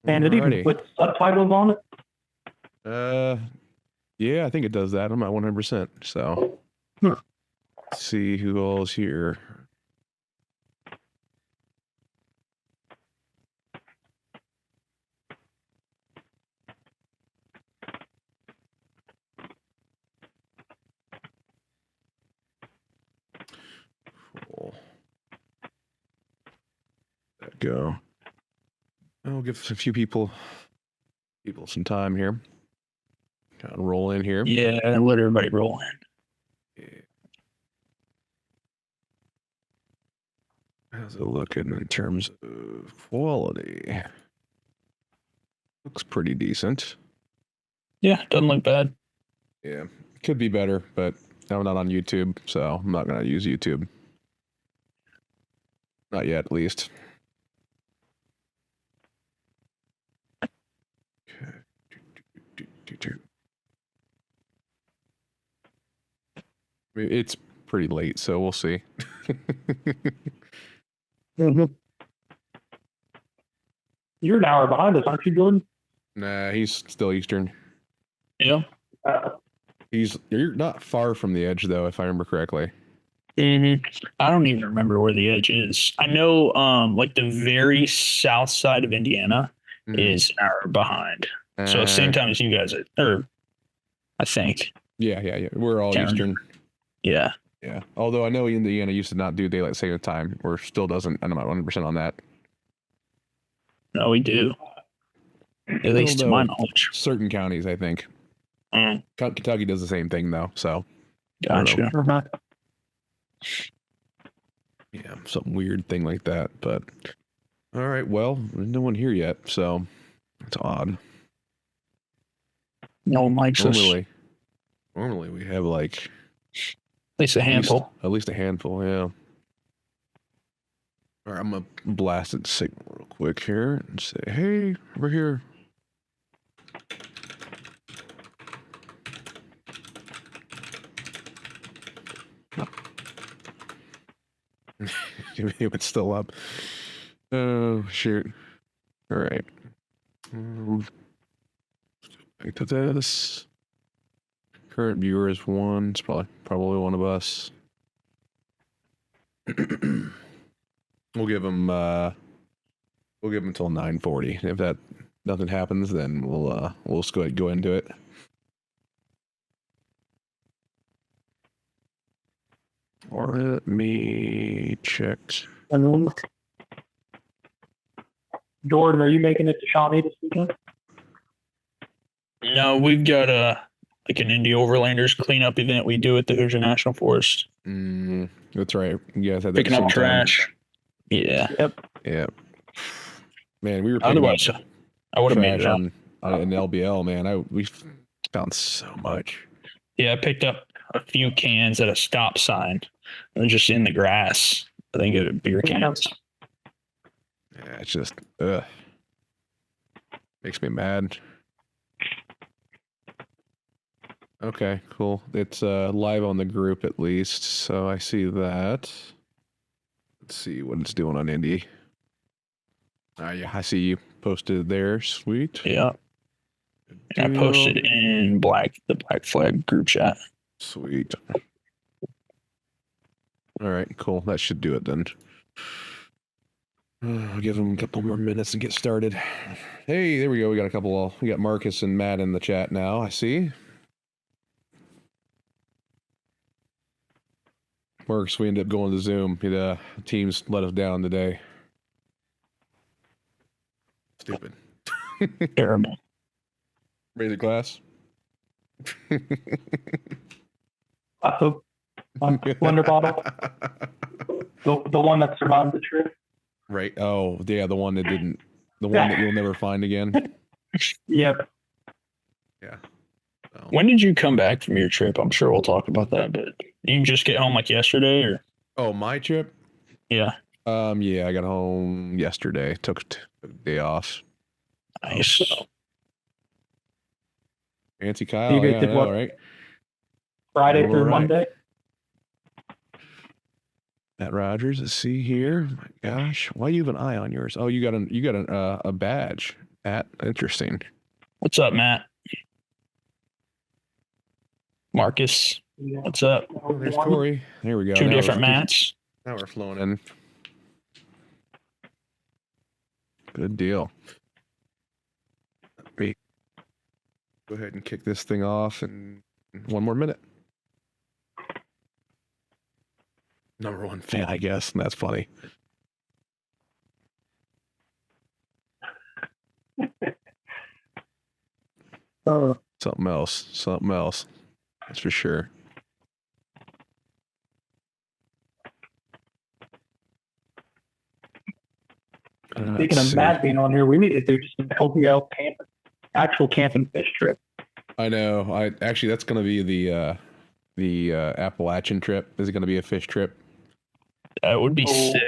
And it even puts subtitles on it. Yeah, I think it does that. I'm not 100%. So, let's see who all's here. Cool. Let go. I'll give a few people some time here. Kind of roll in here. Yeah, let everybody roll in. Yeah. How's it looking in terms of quality? Looks pretty decent. Yeah, doesn't look bad. Yeah, could be better, but I'm not on YouTube, so I'm not going to use YouTube. Not yet, at least. Okay. It's pretty late, so we'll see. You're an hour behind us, aren't you, Jordan? Nah, he's still Eastern. Yeah. You're not far from the edge, though, if I remember correctly. Mm-hmm. I don't even remember where the edge is. I know, like the very south side of Indiana is an hour behind. So same time as you guys, or I think. Yeah. We're all Eastern. Yeah. Yeah. Although I know Indiana used to not do daylight saving time, or still doesn't. I'm not 100% on that. No, we do. At least to my knowledge. Certain counties, I think. Kentucky does the same thing, though. So. Gotcha. Yeah, some weird thing like that. But all right, well, there's no one here yet, so it's odd. No one likes us. Normally we have like at least a handful. At least a handful, yeah. All right, I'm gonna blast it signal real quick here and say, "Hey, we're here." It's still up. Oh, shoot. All right. Back to this. Current viewer is 1. It's probably one of us. We'll give him until 9:40. If that nothing happens, then we'll just go ahead and go into it. Or let me check. Jordan, are you making it to Shawnee this weekend? No, we've got like an Indy Overlanders cleanup event we do at the Hoosier National Forest. That's right. You guys had that picking up trash. Yeah. Yep. Man, we were otherwise I would have made it on an LBL. Man, we found so much. Yeah, I picked up a few cans at a stop sign. They're just in the grass. I think it was beer cans. Yeah, it's just makes me mad. Okay, cool. It's live on the group at least, so I see that. Let's see what it's doing on Indy. Yeah, I see you posted there. Sweet. Yeah. I posted in the Black Flag group chat. Sweet. All right, cool. That should do it then. I'll give them a couple more minutes and get started. Hey, there we go. We got Marcus and Matt in the chat now. I see. Marcus, we ended up going to Zoom. The teams let us down today. Stupid. Terrible. Raise a glass. Wonder bottle. The one that survived the trip. Right. Oh, yeah, the one that didn't. The one that you'll never find again. Yep. Yeah. So. When did you come back from your trip? I'm sure we'll talk about that, but you just get home like yesterday, or? Oh, my trip? Yeah. Yeah, I got home yesterday. Took a day off. Nice. Fancy Kyle, yeah, I know, right? Friday through Monday. Matt Rogers, let's see here. My gosh, why do you have an eye on yours? Oh, you got a badge. Interesting. What's up, Matt? Marcus, what's up? Oh, there's Corey. There we go. Two Now different Matts. Now we're flowing in. Good deal. Let me go ahead and kick this thing off in 1 more minute. Number one fan, I guess. And that's funny. Something else. That's for sure. Speaking of Matt being on here, we need to do just an LBL camping, actual camping fish trip. I know. That's going to be the Appalachian trip. Is it going to be a fish trip? That would be sick.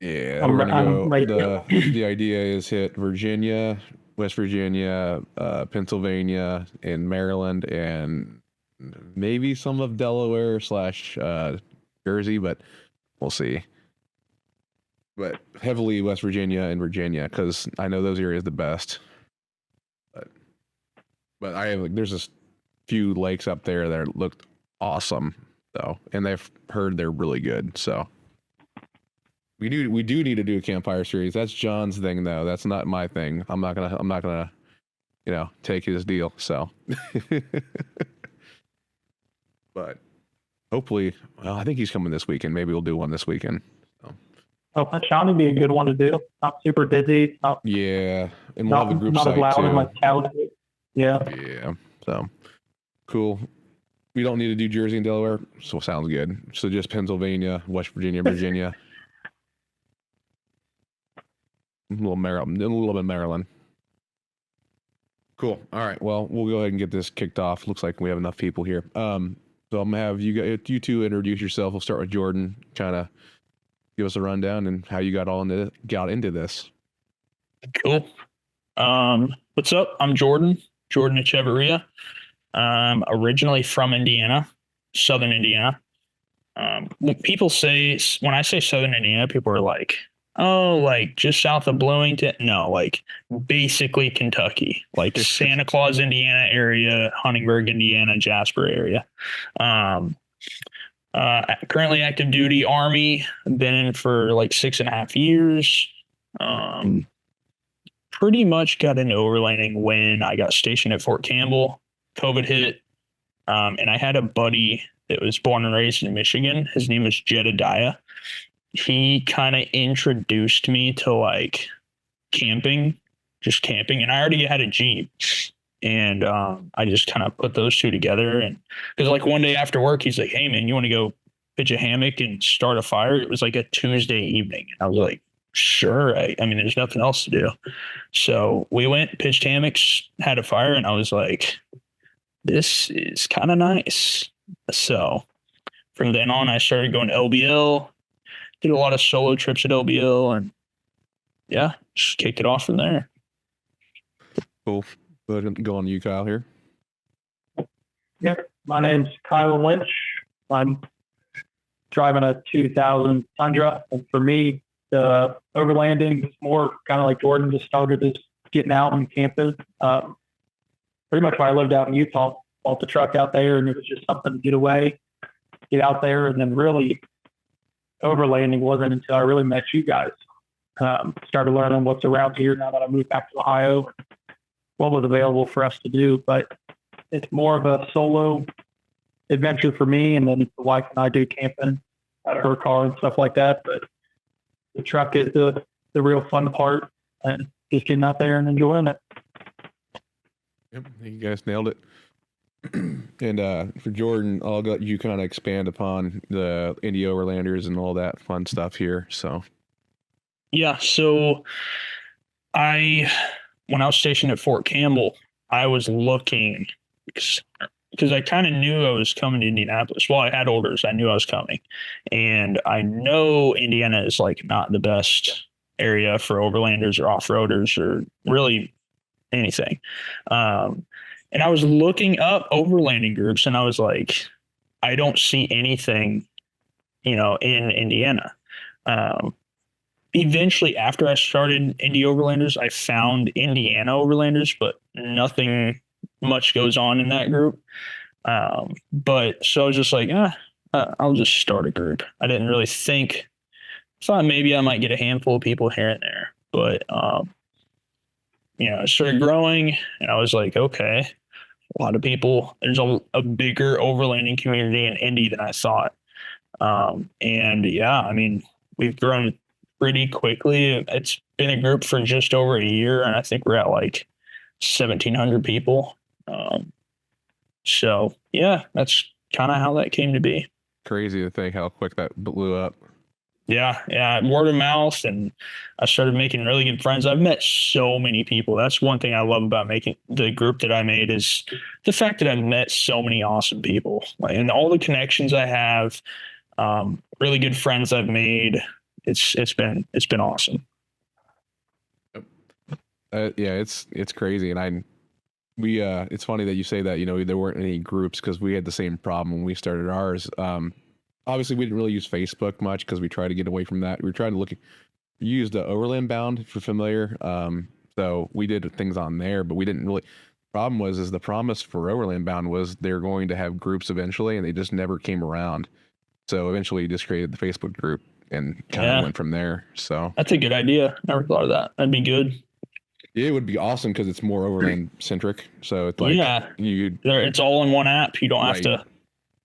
Yeah, we're going to go. The idea is hit Virginia, West Virginia, Pennsylvania, and Maryland, and maybe some of Delaware / Jersey, but we'll see. But heavily West Virginia and Virginia, because I know those areas the best. But there's a few lakes up there that looked awesome though, and they've heard they're really good. So we do need to do a campfire series. That's John's thing though. That's not my thing. I'm not gonna take his deal. So but hopefully, well, I think he's coming this weekend. Maybe we'll do one this weekend. Oh, Shaun would be a good one to do. Not super busy. And we'll have a group site loud too. Like Calgary. Yeah. So cool. We don't need to do Jersey and Delaware, so sounds good. So just Pennsylvania, West Virginia, Virginia, a little bit of Maryland. Cool. All right. Well, we'll go ahead and get this kicked off. Looks like we have enough people here. So I'm gonna have you two introduce yourself. We'll start with Jordan. Kind of give us a rundown and how you got into this. Cool. What's up? I'm Jordan Echeverria. Originally from Indiana, Southern Indiana. When I say Southern Indiana, people are like, oh, like just south of Bloomington. No, like basically Kentucky, like Santa Claus, Indiana area, Huntingburg, Indiana, Jasper area. Currently active duty Army. Been in for like 6.5 years. Pretty much got into overlanding when I got stationed at Fort Campbell. COVID hit, and I had a buddy that was born and raised in Michigan. His name was Jedediah. He kind of introduced me to like camping, and I already had a Jeep. And I just kind of put those two together. And because like one day after work, he's like, hey, man, you want to go pitch a hammock and start a fire? It was like a Tuesday evening. And I was like, sure. I mean, there's nothing else to do. So we went, pitched hammocks, had a fire. And I was like, this is kind of nice. So from then on, I started going to LBL, did a lot of solo trips at LBL. And yeah, just kicked it off from there. Cool. Go ahead and go on to you, Kyle, here. Yeah, my name's Kyle Lynch. I'm driving a 2000 Tundra. And for me, the overlanding is more kind of like Jordan just started as getting out and camping. Pretty much when I lived out in Utah, bought the truck out there, and it was just something to get away, get out there. And then really overlanding wasn't until I really met you guys. Started learning what's around here now that I moved back to Ohio. What was available for us to do, but it's more of a solo adventure for me, and then the wife and I do camping out of her car and stuff like that. But the truck is the real fun part, and just getting out there and enjoying it. Yep, you guys nailed it. And for Jordan, I'll let you kind of expand upon the Indy Overlanders and all that fun stuff here. So yeah, so when I was stationed at Fort Campbell, I was looking because I kind of knew I was coming to Indianapolis. Well, I had orders. I knew I was coming. And I know Indiana is like not the best area for overlanders or off-roaders or really anything. And I was looking up overlanding groups and I was like, I don't see anything, in Indiana. eventually, after I started Indy Overlanders, I found Indiana Overlanders, but nothing much goes on in that group. But so I was just like, I'll just start a group. I didn't really think, thought maybe I might get a handful of people here and there, but it started growing, and I was like, okay, a lot of people. There's a bigger overlanding community in Indy than I thought. And yeah, I mean, we've grown pretty quickly. It's been a group for just over a year, and I think we're at like 1,700 people. So yeah, that's kind of how that came to be. Crazy to think how quick that blew up. Yeah, word of mouth, and I started making really good friends. I've met so many people. That's one thing I love about making the group that I made is the fact that I've met so many awesome people, and all the connections I have, really good friends I've made. It's been awesome. Yeah, it's crazy, and we it's funny that you say that. There weren't any groups because we had the same problem when we started ours. Obviously, we didn't really use Facebook much because we tried to get away from that. We were trying to used Overland Bound, if you're familiar. So we did things on there, but we didn't really. Problem was the promise for Overland Bound was they're going to have groups eventually, and they just never came around. So eventually, we just created the Facebook group and kind of went from there. So that's a good idea. Never thought of that. That'd be good. It would be awesome because it's more Overland centric. So it's like it's all in one app. You don't have to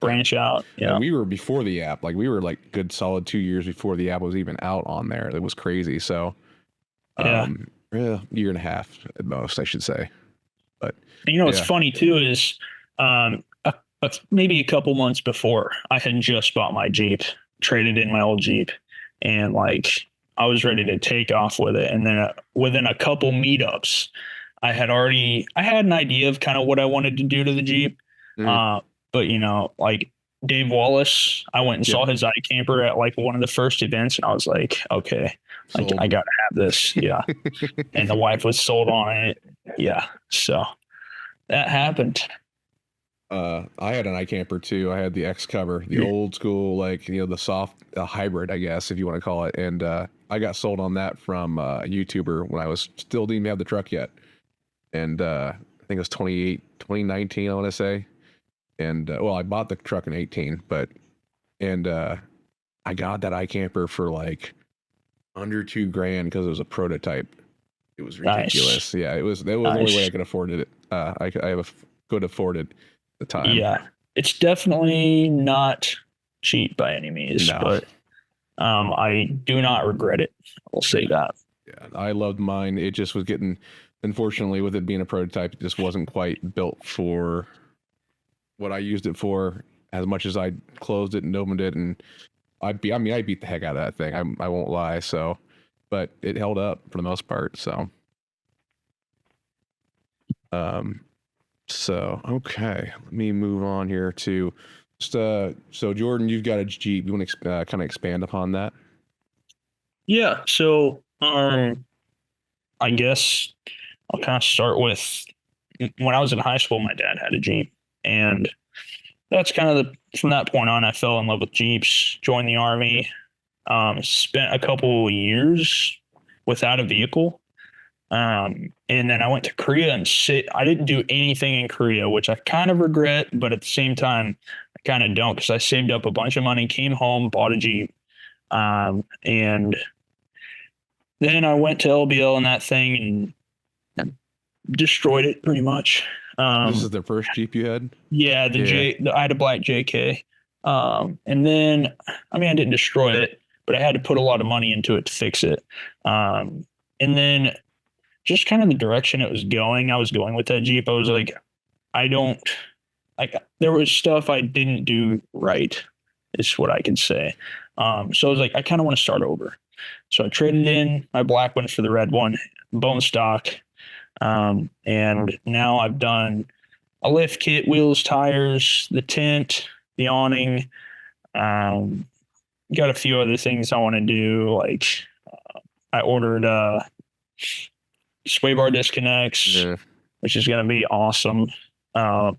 branch out. Yeah, we were before the app. Like we were like good solid 2 years before the app was even out on there. It was crazy. So year and a half at most, I should say. But what's funny too is maybe a couple months before I had just bought my Jeep, traded in my old Jeep, and like I was ready to take off with it. And then within a couple meetups, I had an idea of kind of what I wanted to do to the Jeep. But like Dave Wallace, I went and saw his iCamper at like one of the first events, and I was like, okay, I gotta have this. Yeah. And the wife was sold on it. Yeah. So that happened. I had an iCamper too. I had the X cover, the old school, the soft hybrid, I guess, if you want to call it. And I got sold on that from a YouTuber when I didn't even have the truck yet. And I think it was 2019, I want to say. And I bought the truck in 18, and I got that iCamper for like under $2,000 because it was a prototype. It was ridiculous. Nice. Yeah, that was the only way I could afford it. I could afford it at the time. Yeah, it's definitely not cheap by any means, but I do not regret it. I'll say that. Yeah, I loved mine. It just was unfortunately, with it being a prototype, it just wasn't quite built for what I used it for, as much as I closed it and opened it, and I beat the heck out of that thing. I won't lie. So, but it held up for the most part. So, okay, let me move on here to so Jordan, you've got a Jeep. You want to kind of expand upon that? Yeah. So, I guess I'll kind of start with when I was in high school. My dad had a Jeep. And that's kind of from that point on, I fell in love with Jeeps, joined the Army, spent a couple years without a vehicle. And then I went to Korea and I didn't do anything in Korea, which I kind of regret, but at the same time, I kind of don't, because I saved up a bunch of money, came home, bought a Jeep. And then I went to LBL and that thing and destroyed it pretty much. This is the first Jeep you had? Yeah, I had a black JK. And then, I didn't destroy it, but I had to put a lot of money into it to fix it. And then just kind of the direction I was going with that Jeep. I was like, there was stuff I didn't do right, is what I could say. So I was like, I kind of want to start over. So I traded in my black one for the red one, bone stock. And now I've done a lift kit, wheels, tires, the tent, the awning. Got a few other things I want to do. Like I ordered sway bar disconnects, which is going to be awesome. I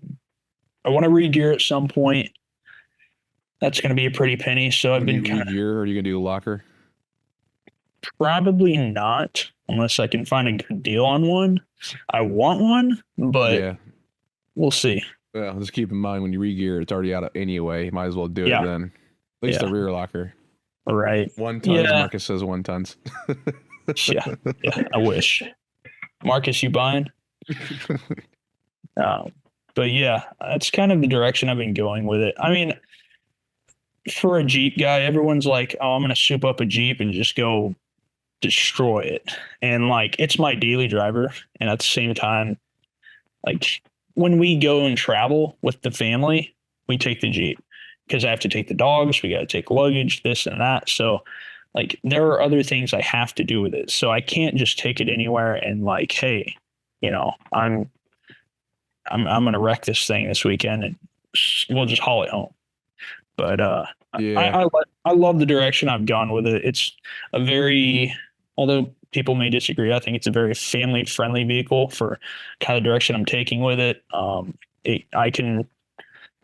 want to re-gear at some point. That's going to be a pretty penny. So I've been re-gear, or are you going to do a locker? Probably not, unless I can find a good deal on one. I want one, but Yeah. we'll see. Well, just keep in mind when you regear, it's already out anyway. Might as well do it then. At least the rear locker. Right. 1 tons. Marcus says 1 tons. Yeah. I wish. Marcus, you buying? But yeah, that's kind of the direction I've been going with it. I mean, for a Jeep guy, everyone's like, "Oh, I'm gonna soup up a Jeep and just go destroy it." And like, it's my daily driver, and at the same time, like when we go and travel with the family, we take the Jeep because I have to take the dogs, we got to take luggage, this and that. So like there are other things I have to do with it. So I can't just take it anywhere and like, hey, I'm going to wreck this thing this weekend and we'll just haul it home. But I love the direction I've gone with it. It's a very, although people may disagree, I think it's a very family friendly vehicle for kind of direction I'm taking with it.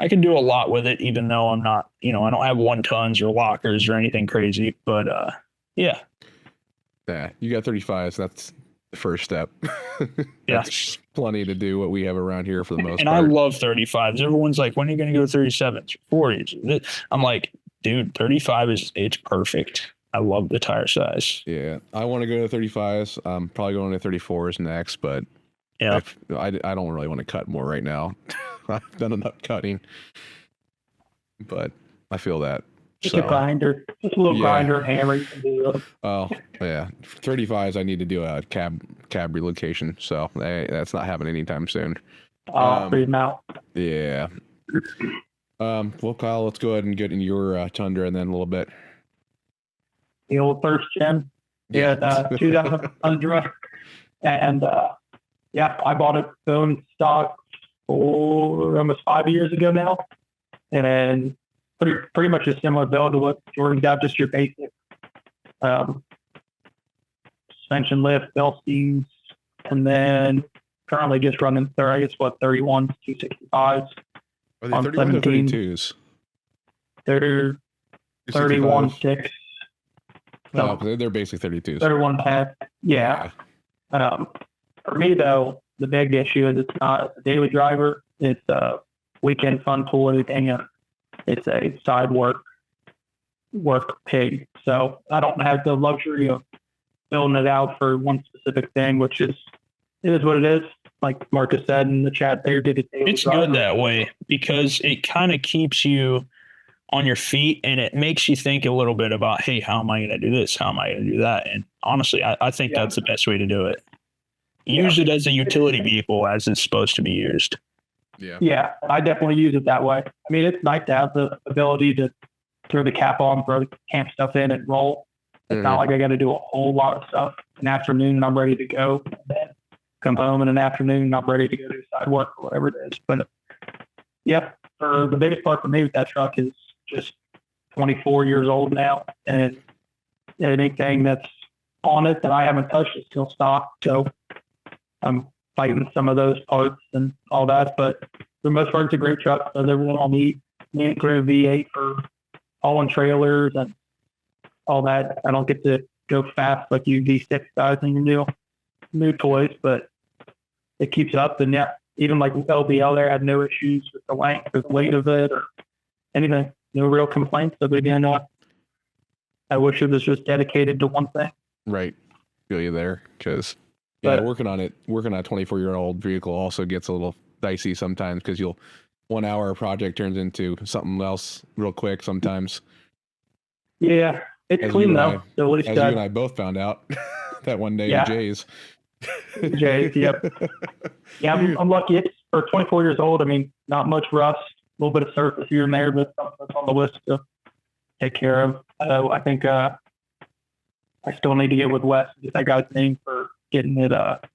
I can do a lot with it, even though I'm not, I don't have 1 tons or lockers or anything crazy. But yeah. Yeah, you got 35, so that's the first step. That's plenty to do what we have around here for the most part. And I love 35s. Everyone's like, when are you going to go 37s or 40s? I'm like, dude, 35 it's perfect. I love the tire size. Yeah, I want to go to 35s. I'm probably going to 34s next, but yeah, I don't really want to cut more right now. I've done enough cutting, but I feel that. Just a grinder, just a little grinder hammer. You can do. Oh yeah, 35s. I need to do a cab relocation, so that's not happening anytime soon. Free them out. Yeah. Well, Kyle, let's go ahead and get in your Tundra, and then a little bit. The old first gen, 2000 Tundra, and I bought it bone stock almost 5 years ago now, and then pretty much a similar build to what Jordan got, just your basic suspension lift, bell steams, and then currently just running 31s, 265s. Are they 31s or 32s? They're 31 6. No, they're basically 32s. 31.5. Yeah. For me though, the big issue is it's not a daily driver. It's a weekend fun tool, everything. It's a side work pig. So I don't have the luxury of building it out for one specific thing, which it is what it is. Like Marcus said in the chat there, it's good that way because it kind of keeps you on your feet and it makes you think a little bit about, hey, how am I going to do this? How am I going to do that? And honestly, I think that's the best way to do it. Use it as a utility vehicle as it's supposed to be used. Yeah, I definitely use it that way. I mean, it's nice to have the ability to throw the cap on, throw the camp stuff in, and roll. It's not like I got to do a whole lot of stuff. An afternoon, and I'm ready to go. And then come home in an afternoon, and I'm ready to go do side work or whatever it is. But for the biggest part for me with that truck is just 24 years old now, and anything that's on it that I haven't touched is still stock. So I'm fighting some of those parts and all that, but for the most part, it's a great truck. Does everything I'll need. Me crew V8 for hauling trailers and all that. I don't get to go fast like you V6 guys in your new toys, but it keeps up. And even like LBL there, I had no issues with the length or the weight of it or anything. No real complaints. But again, I wish it was just dedicated to one thing. Right. Feel you there, because working on a 24-year-old vehicle also gets a little dicey sometimes because 1 hour project turns into something else real quick sometimes. Yeah, it's clean though. As you and I both found out that one day in Jay's. Jay's, yep. Yeah, I'm lucky. It's for 24 years old. I mean, not much rust, a little bit of surface here and there, but something that's on the list to take care of. I think I still need to get with Wes and get that guy's name for getting it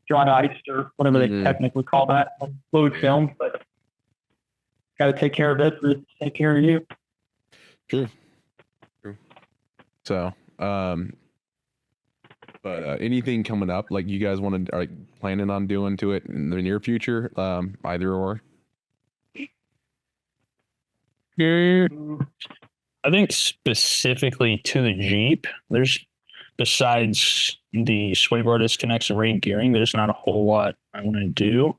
dry iced or whatever they technically call that, fluid film, but got to take care of it for take care of you. True. So, but anything coming up like you guys are planning on doing to it in the near future, either or? I think specifically to the Jeep, there's besides the sway bar disconnects and rate gearing, there's not a whole lot I want to do.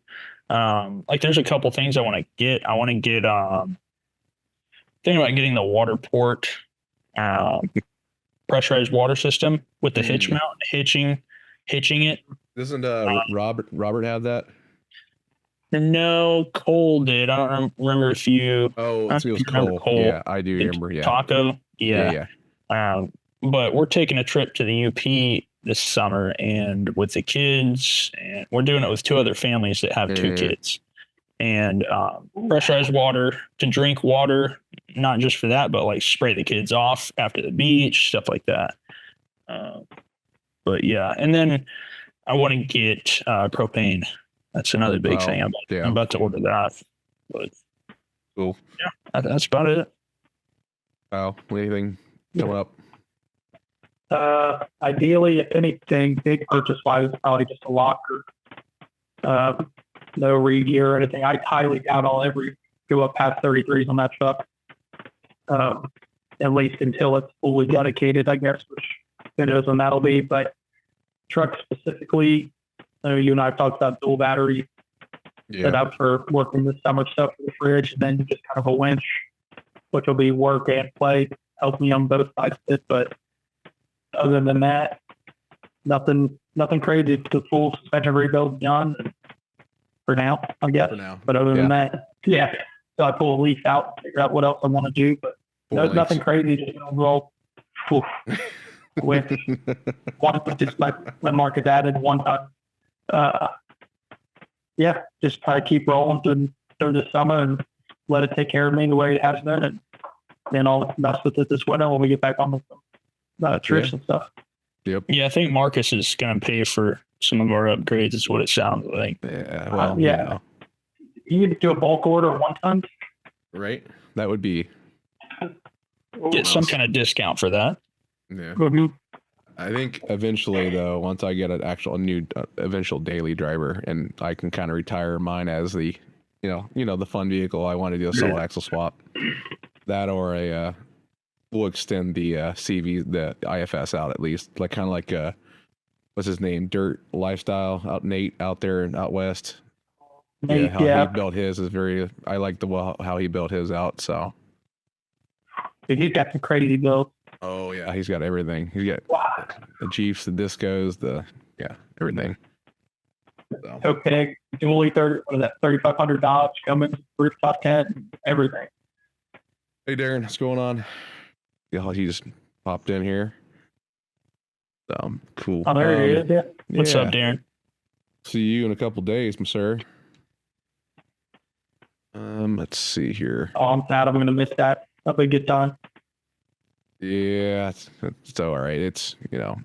Like there's a couple things I want to get. I want to get thinking about getting the water port pressurized water system with the hitch mount, hitching it. Doesn't Robert have that? No, Cole did. I don't remember if you. Oh, it was Cole. Yeah, I do remember. Yeah, Taco. Yeah. But we're taking a trip to the UP this summer, and with the kids, and we're doing it with 2 other families that have 2 kids. And pressurized water to drink water, not just for that, but like spray the kids off after the beach, stuff like that. But yeah, and then I want to get propane. That's another big thing. I'm about to order that. But cool. Yeah, that's about it. Wow, anything coming up? Ideally, if anything, big purchase wise, probably just a locker. No re-gear or anything. I highly doubt I'll ever go up past 33s on that truck. At least until it's fully dedicated, I guess, which who knows when that'll be. But truck specifically, you and I have talked about dual battery set up for working the summer stuff for the fridge, and then just kind of a winch, which will be work and play, help me on both sides of it. But other than that, nothing crazy. The full suspension rebuild done for now, I guess. For now. But other than that, so I pull a leaf out, figure out what else I want to do. But nothing crazy, just overall. With one, just let Marcus added one time. Just try to keep rolling through the summer and let it take care of me the way it has been, and then I'll mess with it this winter when we get back on the trips and stuff. Yep. Yeah, I think Marcus is going to pay for some of our upgrades. Is what it sounds like. Yeah. Well, You need to do a bulk order 1 ton. Right. That would be. Get some kind of discount for that. Yeah. Mm-hmm. I think eventually, though, once I get a new eventual daily driver, and I can kind of retire mine as the, the fun vehicle, I want to do a solo axle swap. That or we'll extend the CV, the IFS out at least, like kind of like what's his name, Dirt Lifestyle Nate out there out west. He built his is very. I like how he built his out. So. Dude, he's got some crazy builds. Oh yeah, he's got everything. He's got the Jeeps, the discos, everything. So. Okay, dually $3,500 coming, rooftop tent, everything. Hey Darren, what's going on? Yeah, he just popped in here. Cool. Oh, there he is. Yeah. What's up, Darren? See you in a couple days, my sir. Let's see here. Oh, I'm sad. I'm going to miss that. That'll be a good time. Yeah, it's all right. It's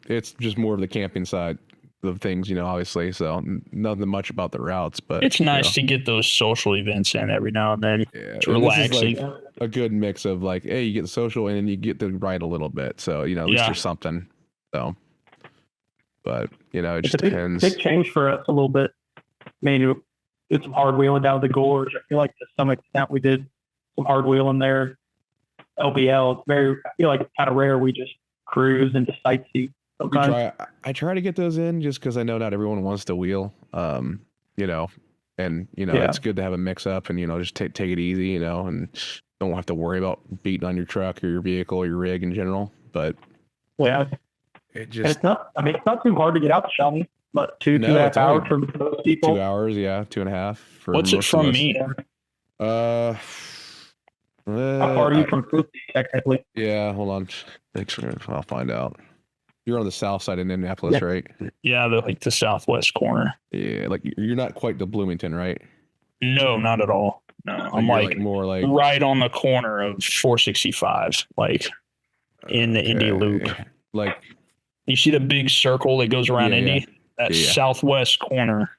it's just more of the camping side of things, obviously. So nothing much about the routes, but it's nice to get those social events in every now and then. Yeah, it's relaxing. This is like a good mix of like, hey, you get the social and then you get to ride a little bit. So at least there's something. So, but it just depends. Big change for us a little bit. I mean, did some hard wheeling down the gorge. I feel like to some extent we did some hard wheeling there. LBL, I feel like it's kind of rare we just cruise and just sightsee. I try to get those in just because I know not everyone wants to wheel, it's good to have a mix up and, just take it easy, and don't have to worry about beating on your truck or your vehicle or your rig in general. But it's not too hard to get out to Shawnee, but 2.5 hours for most people. 2 hours, 2.5. What's it from me? How far are you from Coop, technically? Yeah, hold on. I'll find out. You're on the south side of Indianapolis, right? Yeah, the southwest corner. Yeah, like you're not quite to Bloomington, right? No, not at all. No, I'm like more like right on the corner of 465, like in the Indy Loop. Like you see the big circle that goes around Indy? That southwest corner.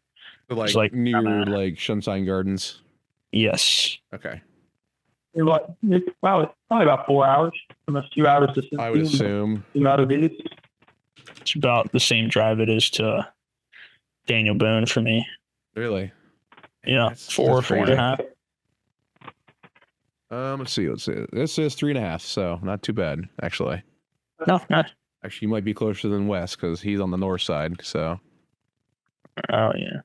So like near like Sunshine Gardens. Yes. Okay. You're like, wow, it's probably about 4 hours. Almost 2 hours to I would assume. It's about the same drive it is to Daniel Boone for me. Really? Yeah, that's 4.5. Let's see. This is 3.5, so not too bad, actually. No, Actually, you might be closer than Wes because he's on the north side. So. Oh yeah.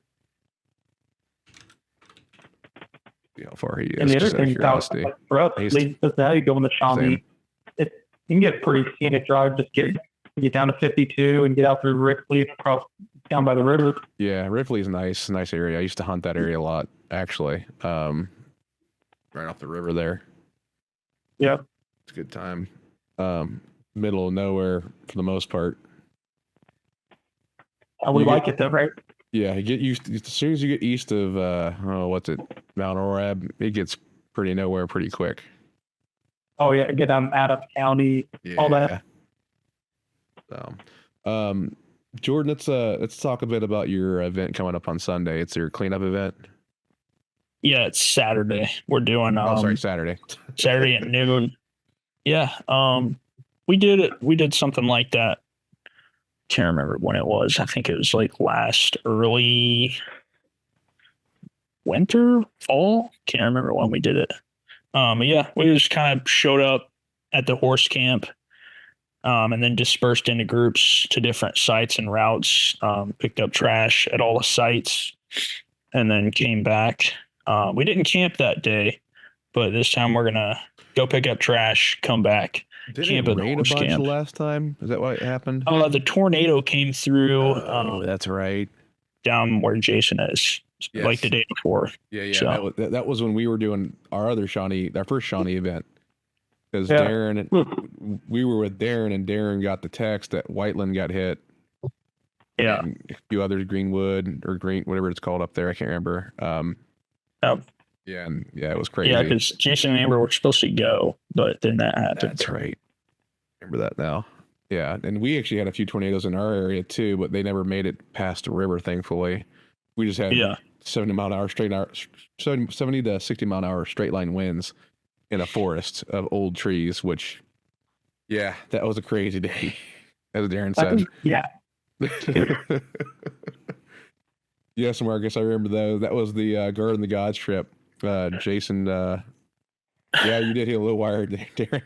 See how far he is. And the other just out of thing about curiosity. for us, He's- at least, is how you go in the Shawnee. You can get a pretty scenic drive. Just get down to 52 and get out through Ripley and across down by the river. Yeah, Ripley's nice area. I used to hunt that area a lot, actually. Right off the river there. Yeah. It's a good time. Middle of nowhere for the most part. We You like it though, right? Yeah, you get used to, as soon as you get east of what's it, Mount Orab, it gets pretty nowhere pretty quick. Oh yeah, get down Adams County, all that. So, Jordan, let's talk a bit about your event coming up on Sunday. It's your cleanup event. Yeah, it's Saturday. We're doing Saturday. Saturday at noon. Yeah. We did something like that. Can't remember when it was. I think it was like last early winter, fall. Can't remember when we did it. But yeah, we just kind of showed up at the horse camp, and then dispersed into groups to different sites and routes. Picked up trash at all the sites, and then came back. We didn't camp that day, but this time we're gonna go pick up trash, come back. Did Camp it at the rain a horse bunch camp. the last time? Is that what happened? The tornado came through. Oh, that's right. Down where Jason is, like the day before. Yeah. So- That was when we were doing our first Shawnee event. Because Yeah. Darren, we were with Darren, and Darren got the text that Whiteland got hit. Yeah. And a few others, Greenwood or Green, whatever it's called up there. I can't remember. Yep. Yeah, it was crazy. Yeah, because Jason and Amber were supposed to go, but then that happened. That's right. Remember that now. Yeah, and we actually had a few tornadoes in our area too, but they never made it past the river, thankfully. We just had 70 to 60 mile an hour straight line winds in a forest of old trees, which, yeah, that was a crazy day, as Darren said. Yeah. Yes, Marcus, I remember though. That was the Guard and the Gods trip. Jason, yeah, you did hit a little wire, Darren.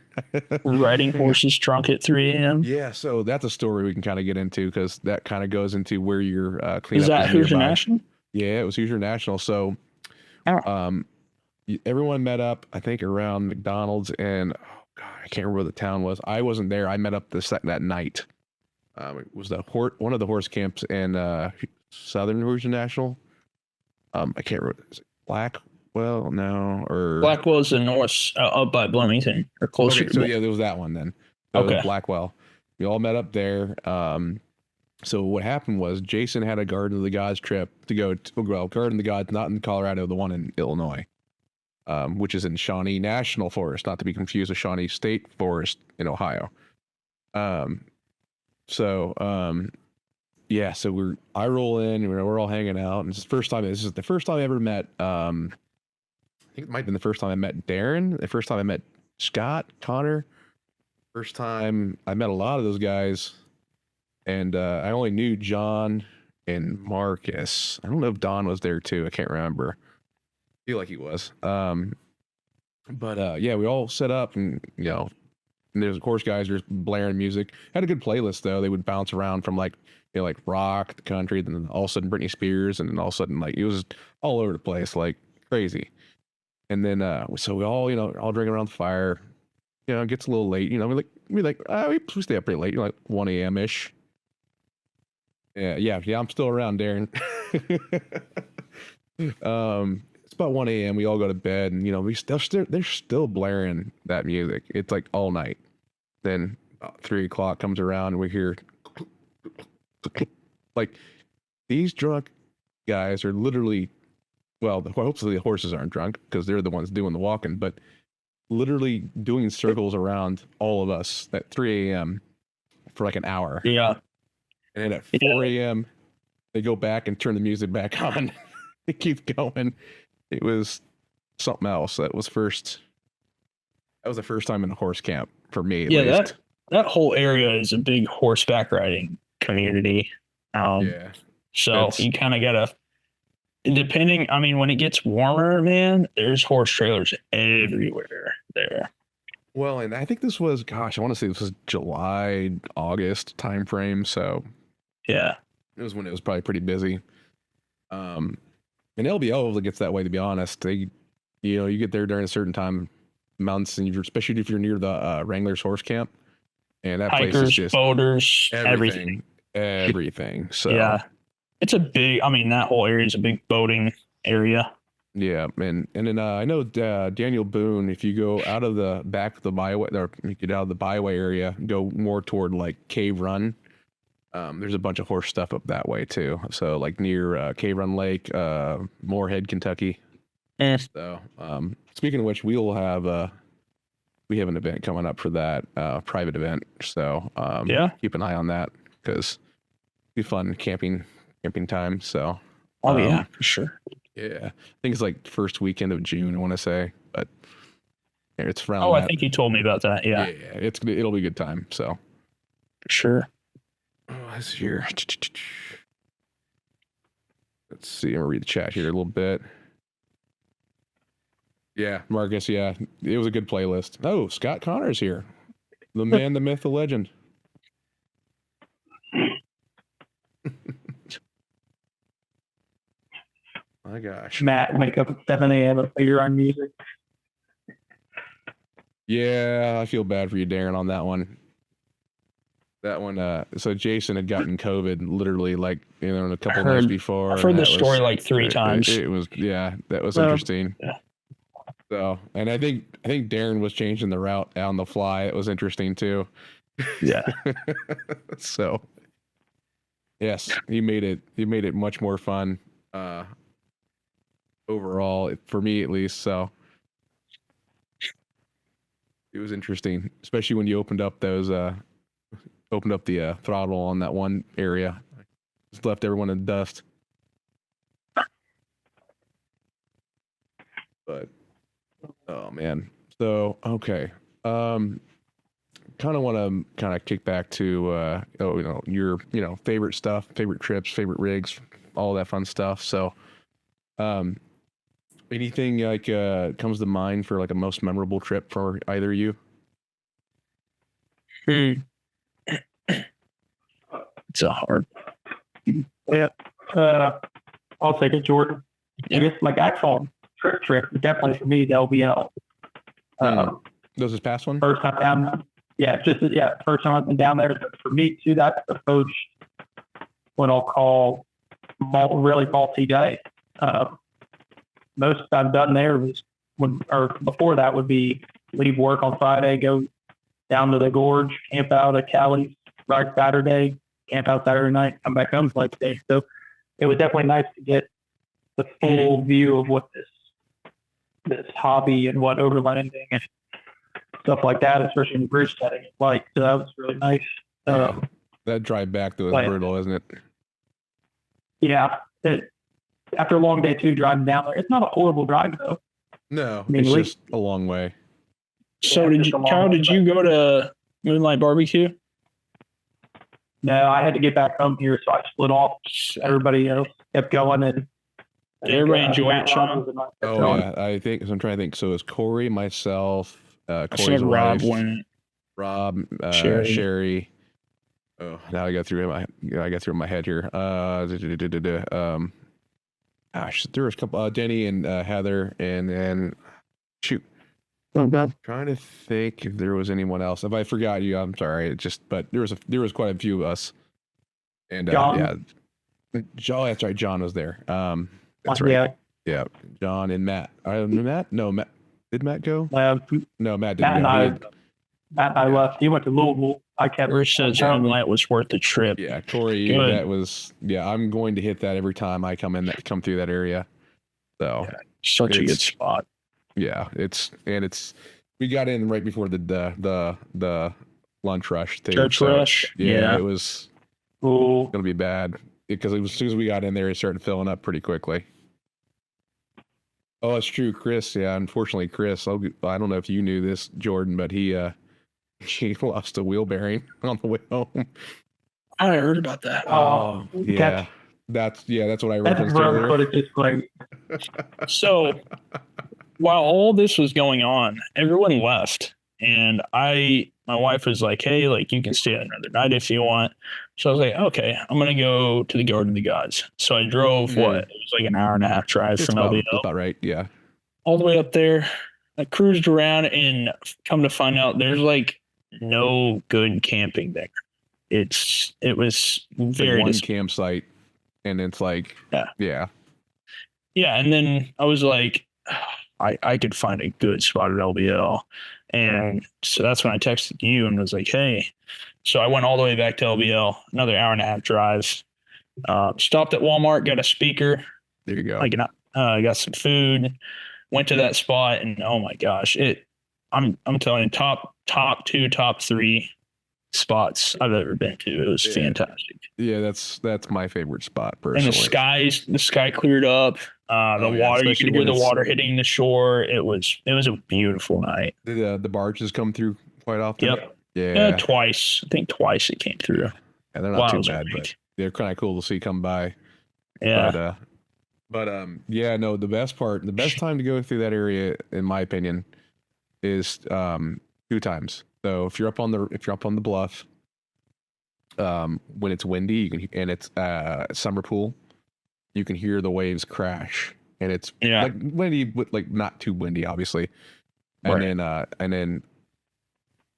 Riding horses drunk at 3 a.m. Yeah, so that's a story we can kind of get into because that kind of goes into where your cleanup Is that Hoosier nearby. National? Yeah, it was Hoosier National. So, everyone met up, I think, around McDonald's, and oh god, I can't remember what the town was. I wasn't there. I met up that night. It was one of the horse camps in Southern Hoosier National. I can't remember. Is it Blackwell? No, or Blackwell's the north, up by Bloomington, or closer. Okay, so yeah, there was that one then. So Okay. Blackwell. We all met up there. So what happened was Jason had a Garden of the Gods trip to go to, well, Garden of the Gods, not in Colorado, the one in Illinois, which is in Shawnee National Forest, not to be confused with Shawnee State Forest in Ohio. Yeah, so I roll in, and we're all hanging out, and this is the first time I ever met, I think it might have been the first time I met Darren, the first time I met Scott, Connor, first time I met a lot of those guys, and I only knew John and Marcus. I don't know if Don was there too. I can't remember. I feel like he was. Yeah, we all set up, and and there's of course guys just blaring music. Had a good playlist though. They would bounce around from like rock, the country, then all of a sudden Britney Spears, and then all of a sudden it was all over the place like crazy. And then so we all all drinking around the fire. It gets a little late. We stay up pretty late. Like 1 a.m. ish. Yeah. I'm still around, Darren. It's about 1 a.m. We all go to bed, and they're still blaring that music. It's like all night. Then about 3 o'clock comes around, and we hear like these drunk guys are literally, well, hopefully the horses aren't drunk because they're the ones doing the walking, but literally doing circles around all of us at 3 a.m. for like an hour. Yeah. And then at 4 a.m., they go back and turn the music back on. It keeps going. It was something else. That was the first time in a horse camp for me. At least. That whole area is a big horseback riding community. So you kind of gotta, depending. I mean, when it gets warmer, man, there's horse trailers everywhere there. Well, and I think this was, gosh, I want to say this was July, August time frame. So Yeah. it was when it was probably pretty busy. And LBO gets that way, to be honest. You get there during a certain time months, and especially if you're near the Wrangler's horse camp, and that place is Hikers, just boaters, everything. everything. So Yeah. It's a big, that whole area is a big boating area. yeah, and then I know Daniel Boone. If you go out of the back of the byway, or you get out of the byway area, go more toward like Cave Run. There's a bunch of horse stuff up that way too. So like near Cave Run Lake, Moorhead, Kentucky. So speaking of which, we have an event coming up for that private event. So keep an eye on that because it'll be fun camping time. So yeah, for sure. Yeah, I think it's like first weekend of June, I want to say, but it's around. I think you told me about that. Yeah, it'll be a good time. So for sure. Oh, let's here. Let's see. I'm gonna read the chat here a little bit. Yeah, Marcus. Yeah, it was a good playlist. Oh, Scott Connor's here. The man, the myth, the legend. My gosh. Matt, wake up at 7 a.m. and play your own music. Yeah, I feel bad for you, Darren, on that one. That one, so Jason had gotten COVID literally a couple nights before. I've heard the story like 3 times. It was, that was interesting. Yeah. So, and I think Darren was changing the route on the fly. It was interesting too. Yeah. So, yes, he made it much more fun. Overall, for me at least. So it was interesting, especially when you opened up the throttle on that one area. Just left everyone in dust. But oh man. So okay. Kind of want to kick back to your favorite stuff, favorite trips, favorite rigs, all that fun stuff. So anything comes to mind for like a most memorable trip for either of you? It's a hard. Yeah. I'll take it, Jordan. I guess like actual trip, definitely for me, LBL. Was this past one? First time down. Yeah, first time I've been down there. But for me too, that's the first what I'll call really faulty day. Most I've done there was before that would be leave work on Friday, go down to the gorge, camp out at Cali's right Saturday, camp out Saturday night, come back home like day. So it was definitely nice to get the full view of what this hobby and what overlanding and stuff like that, especially in the bridge setting, is like. So that was really nice. That drive back though was brutal, isn't it? Yeah. After a long day too, driving down there, it's not a horrible drive though. No, it's just a long way. So Kyle, did you go to Moonlight Barbecue? No, I had to get back home here, so I split off. Everybody else kept going, and did everybody enjoy it, Sean? Oh yeah, I think so. I'm trying to think. So it was Corey, myself, Corey's Rob wife, went. Rob, Sherry. Oh, now I got through my head here. Gosh, there was a couple. Denny and Heather, and then shoot. Oh God. Trying to think if there was anyone else. If I forgot you, I'm sorry. But there was quite a few of us. And John. That's right. John was there. That's right. Yeah. John and Matt. Matt? No, Matt. Did Matt go? No, Matt didn't go. Matt and I left. He went to Louisville. I kept. Rich says Moonlight was worth the trip. Yeah, Corey. Good. That was. Yeah, I'm going to hit that every time I come through that area. So such a good spot. Yeah, we got in right before the lunch rush too. Church rush. Yeah, it was gonna be bad because as soon as we got in there, it started filling up pretty quickly. Oh, it's true, Chris. Yeah, unfortunately, Chris. I don't know if you knew this, Jordan, but he lost a wheel bearing on the way home. I heard about that. Oh, yeah. That's what I referenced earlier. So while all this was going on, everyone left and my wife was like, "Hey, like you can stay another night if you want." So I was like, "Okay, I'm gonna go to the Garden of the Gods." So I drove what it was like an hour and a half drive It's from about, LBL it's about right. Yeah. all the way up there. I cruised around and come to find out there's like no good camping there. It was Like very one campsite, and it's like, yeah. Yeah, and then I was like, I could find a good spot at LBL. And so that's when I texted you and was like, hey. So I went all the way back to LBL, another hour and a half drive. Stopped at Walmart, got a speaker. There you go. Got some food, went to that spot, and oh my gosh, I'm telling you, top two, top three spots I've ever been to. It was fantastic. Yeah, that's my favorite spot personally. And the sky cleared up. The water, you could hear the water hitting the shore. It was a beautiful night. Did the barges come through quite often? Yep. Yeah. Twice. I think twice it came through. Yeah, they're not too bad, but they're kind of cool to see come by. Yeah. But yeah, no, the best time to go through that area, in my opinion, is 2 times. So if you're up on the bluff, when it's windy, you can, and it's summer pool, you can hear the waves crash, and it's like windy, but like not too windy, obviously. And then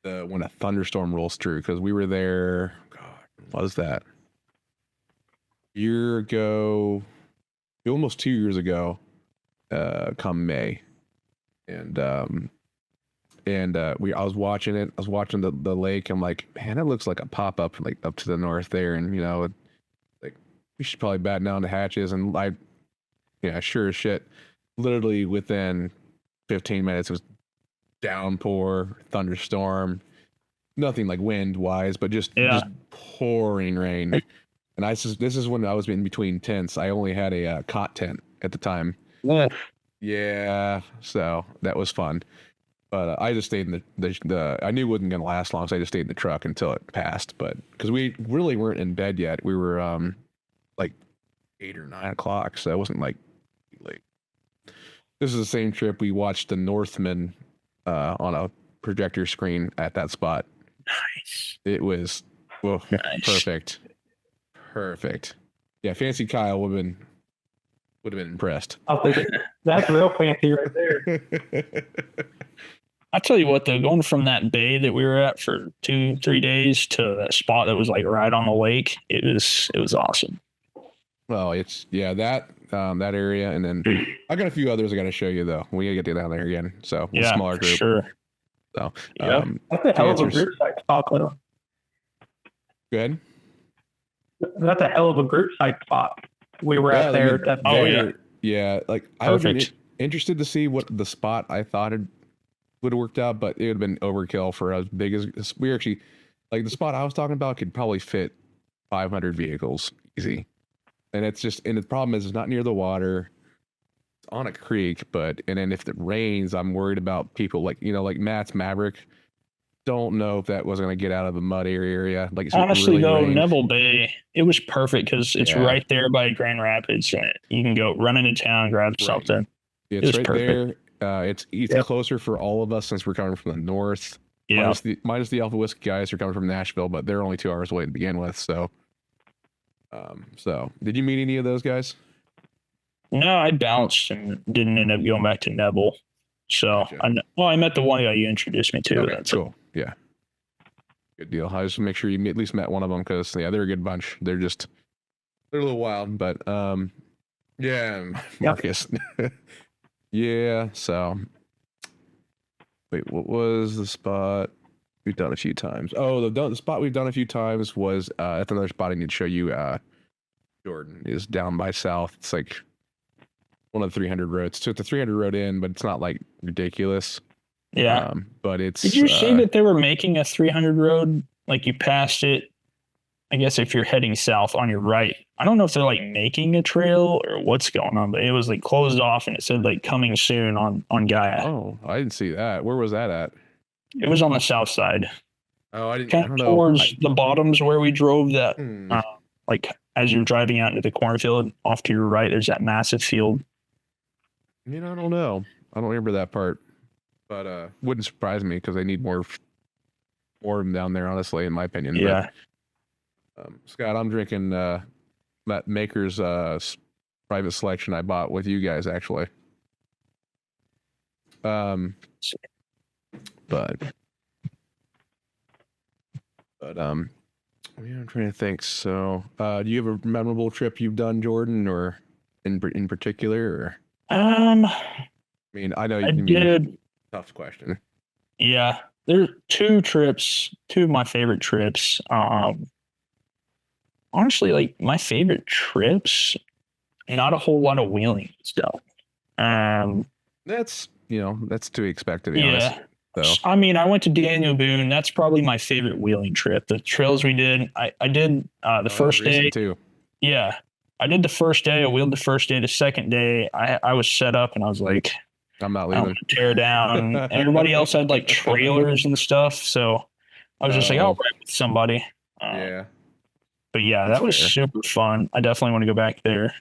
when a thunderstorm rolls through, because we were there, God, what was that? Year ago, almost 2 years ago, come May, and I was watching it. I was watching the lake. I'm like, man, it looks like a pop up, like up to the north there, and like we should probably batten down the hatches. And sure as shit, literally within 15 minutes, it was downpour, thunderstorm, nothing like wind wise, but just pouring rain. And this is when I was in between tents. I only had a cot tent at the time. Yeah, so that was fun. But I just stayed in the I knew it wasn't gonna last long, so I just stayed in the truck until it passed. But because we really weren't in bed yet, we were like 8 or 9 o'clock, so it wasn't like late. This is the same trip we watched The Northman on a projector screen at that spot. Nice. It was nice. Perfect. Yeah, Fancy Kyle would have been impressed. I'll think that's real fancy right there. I tell you what, though, going from that bay that we were at for 2-3 days to that spot that was like right on the lake, it was awesome. Well, it's that area, and then I got a few others I got to show you though. We gotta get down there again. So smaller group. Sure. So that's a hell of a group site spot, though. Go ahead. That's a hell of a group site spot. We were out there. Yeah. Like I would be interested to see what the spot I thought would have worked out, but it would have been overkill for as big as we actually, like the spot I was talking about could probably fit 500 vehicles easy. And the problem is it's not near the water. It's on a creek, and then if it rains, I'm worried about people like Matt's Maverick. Don't know if that was going to get out of the mud area. Like honestly, really though, rained. Neville Bay, it was perfect because it's right there by Grand Rapids. You can go run into town, grab something. It's right perfect there. It's closer for all of us since we're coming from the north. Yeah. Minus the Alpha Whiskey guys who are coming from Nashville, but they're only 2 hours away to begin with. So, did you meet any of those guys? No, I bounced and didn't end up going back to Neville. So, gotcha. I met the one guy you introduced me to. Okay, that's cool. Yeah. Good deal. I just make sure you at least met one of them because, they're a good bunch. They're a little wild, but, Marcus. Yeah, so. Wait, what was the spot we've done a few times? Oh, the spot we've done a few times was, that's another spot I need to show you. Jordan is down by south. It's like one of the 300 roads. So it's a 300 road in, but it's not like ridiculous. Yeah. But it's. Did you see that they were making a 300 road? Like you passed it, I guess if you're heading south on your right. I don't know if they're like making a trail or what's going on, but it was like closed off and it said like coming soon on Gaia. Oh, I didn't see that. Where was that at? It was on the south side. Oh, I didn't. Kind of towards the bottoms where we drove that. Like as you're driving out into the cornfield, off to your right, there's that massive field. I don't know. I don't remember that part. but wouldn't surprise me because they need more of them down there, honestly, in my opinion. Yeah. But, Scott, I'm drinking that Maker's private selection I bought with you guys, actually. But yeah, I'm trying to think. So, do you have a memorable trip you've done, Jordan, or in particular? Or I mean, I know I you mean did. tough question. Yeah, there are two of my favorite trips. Honestly, like my favorite trips, not a whole lot of wheeling stuff. That's to expect, to be honest. Yeah. So I mean, I went to Daniel Boone. That's probably my favorite wheeling trip. The trails we did, I did the first day too. Yeah, I did the first day. I wheeled the first day. The second day, I was set up and I was like, I'm not I don't leaving. want to tear down. Everybody else had like trailers and stuff, so I was just like, I'll ride with somebody. Yeah. But yeah, That's that was fair. super fun. I definitely want to go back there.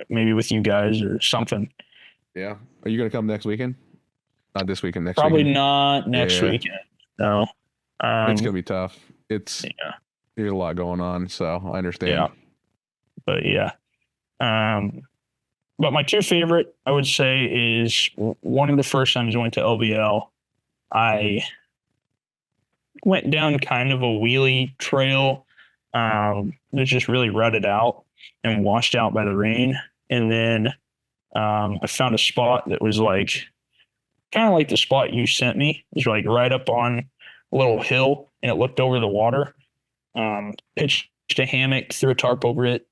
Maybe with you guys or something. Yeah. Are you gonna come next weekend? Not this weekend. Next Probably weekend. not next Yeah. weekend. No. It's gonna be tough. There's a lot going on, so I understand. Yeah. But yeah. But my two favorite, I would say, is one of the first times I went to LBL. I went down kind of a wheelie trail. It was just really rutted out and washed out by the rain. And then I found a spot that was like kind of like the spot you sent me. It was like right up on a little hill and it looked over the water. Pitched a hammock, threw a tarp over it,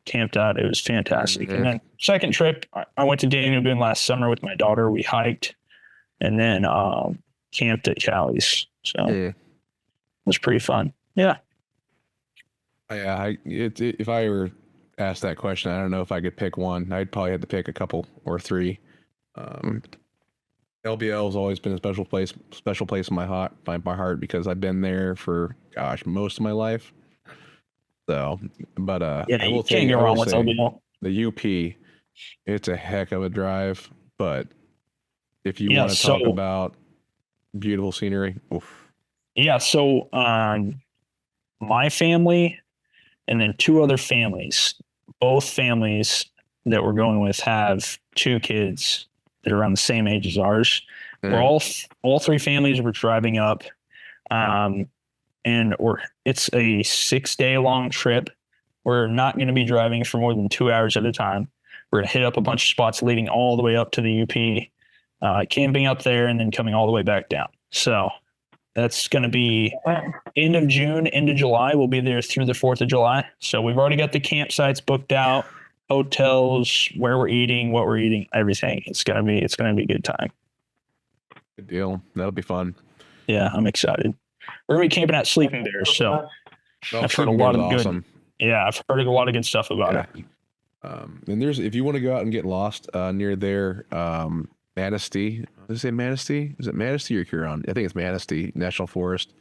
camped out. It was fantastic. Yeah. And then second trip, I went to Daniel Boone last summer with my daughter. We hiked and then camped at Callie's. So it was pretty fun. Yeah. If I were asked that question, I don't know if I could pick one. I'd probably have to pick a couple or three. LBL has always been a special place in my heart because I've been there for most of my life. So, but Yeah, I will can't go wrong with LBL. The UP, it's a heck of a drive. But if you want to talk about beautiful scenery, oof. Yeah. So my family and then two other families, both families that we're going with have two kids that are around the same age as ours. We're all three families were driving up, and it's a 6-day long trip. We're not going to be driving for more than 2 hours at a time. We're going to hit up a bunch of spots leading all the way up to the UP, camping up there, and then coming all the way back down. So that's going to be end of June, end of July. We'll be there through the 4th of July. So we've already got the campsites booked out, hotels, where we're eating, what we're eating, everything. It's gonna be a good time. Good deal. That'll be fun. Yeah, I'm excited. We're gonna be camping at Sleeping Bears, so I've heard a lot of good. Yeah, I've heard a lot of good stuff about it. And if you want to go out and get lost near there, Manistee. Does it say Manistee? Is it Manistee or Huron? I think it's Manistee National Forest.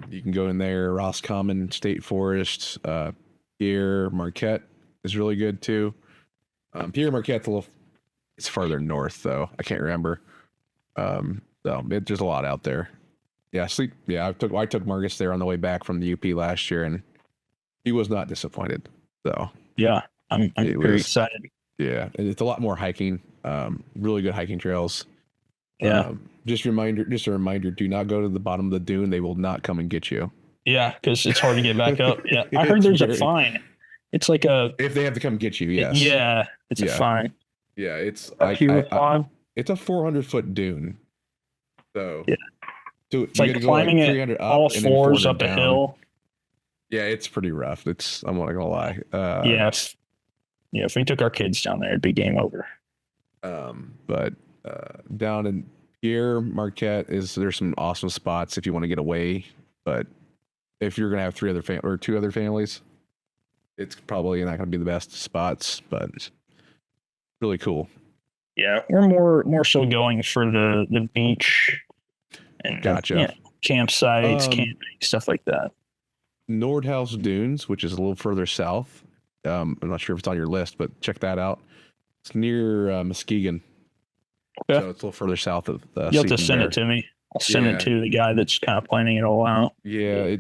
You can go in there. Roscommon State Forest, Pierre Marquette is really good too. Pierre Marquette's it's farther north though. I can't remember. There's a lot out there. Yeah, I took Marcus there on the way back from the UP last year, and he was not disappointed. So yeah, I'm very excited. Yeah, it's a lot more hiking. Really good hiking trails. Yeah. Just a reminder: do not go to the bottom of the dune. They will not come and get you. Yeah, because it's hard to get back up. Yeah, I heard there's a fine. It's like if they have to come get you. Yes. Yeah, it's a fine. Yeah, it's fine. It's a 400-foot dune. So yeah, it's like climbing it all fours up a hill. Yeah, it's pretty rough. I'm not gonna lie. Yes. Yeah, if we took our kids down there, it'd be game over. But down in Pierre Marquette there's some awesome spots if you want to get away. But if you're gonna have two other families, it's probably not gonna be the best spots. But it's really cool. Yeah, we're more so going for the beach and gotcha. Campsites, camping, stuff like that. Nordhaus Dunes, which is a little further south. I'm not sure if it's on your list, but check that out. It's near Muskegon. Okay. So it's a little further south of You'll have to Sleeping send Bear. it to me. I'll send Yeah. it to the guy that's kind of planning it all out. Yeah,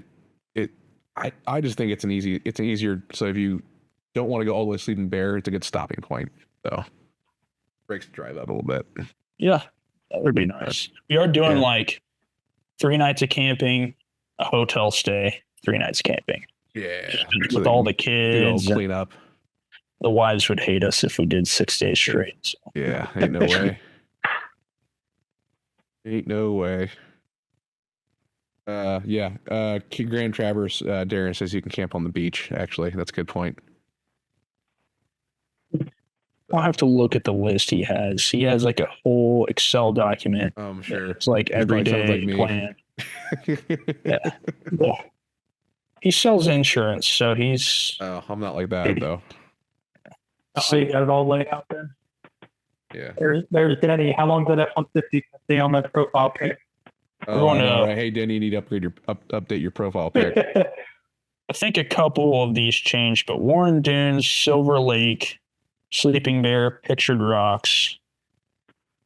I just think it's an easier. So if you don't want to go all the way to Sleeping Bear, it's a good stopping point. So breaks the drive up a little bit. Yeah, that would be nice. We are doing like 3 nights of camping, a hotel stay, 3 nights camping. Yeah, With all the do kids. all clean up. The wives would hate us if we did 6 days straight. So. Yeah, ain't no way. Ain't no way. Grand Traverse, Darren says you can camp on the beach. Actually, that's a good point. I'll have to look at the list he has. He has like a whole Excel document. I'm sure. It's like every day plan. Yeah. He sells insurance, so he's. Oh, I'm not like that though. So you got it all laid out there. Yeah. There's Denny. How long did that 150 stay on that profile pic? Oh, I know, right? Hey, Denny, you need to update your profile pic. I think a couple of these changed, but Warren Dunes, Silver Lake, Sleeping Bear, Pictured Rocks,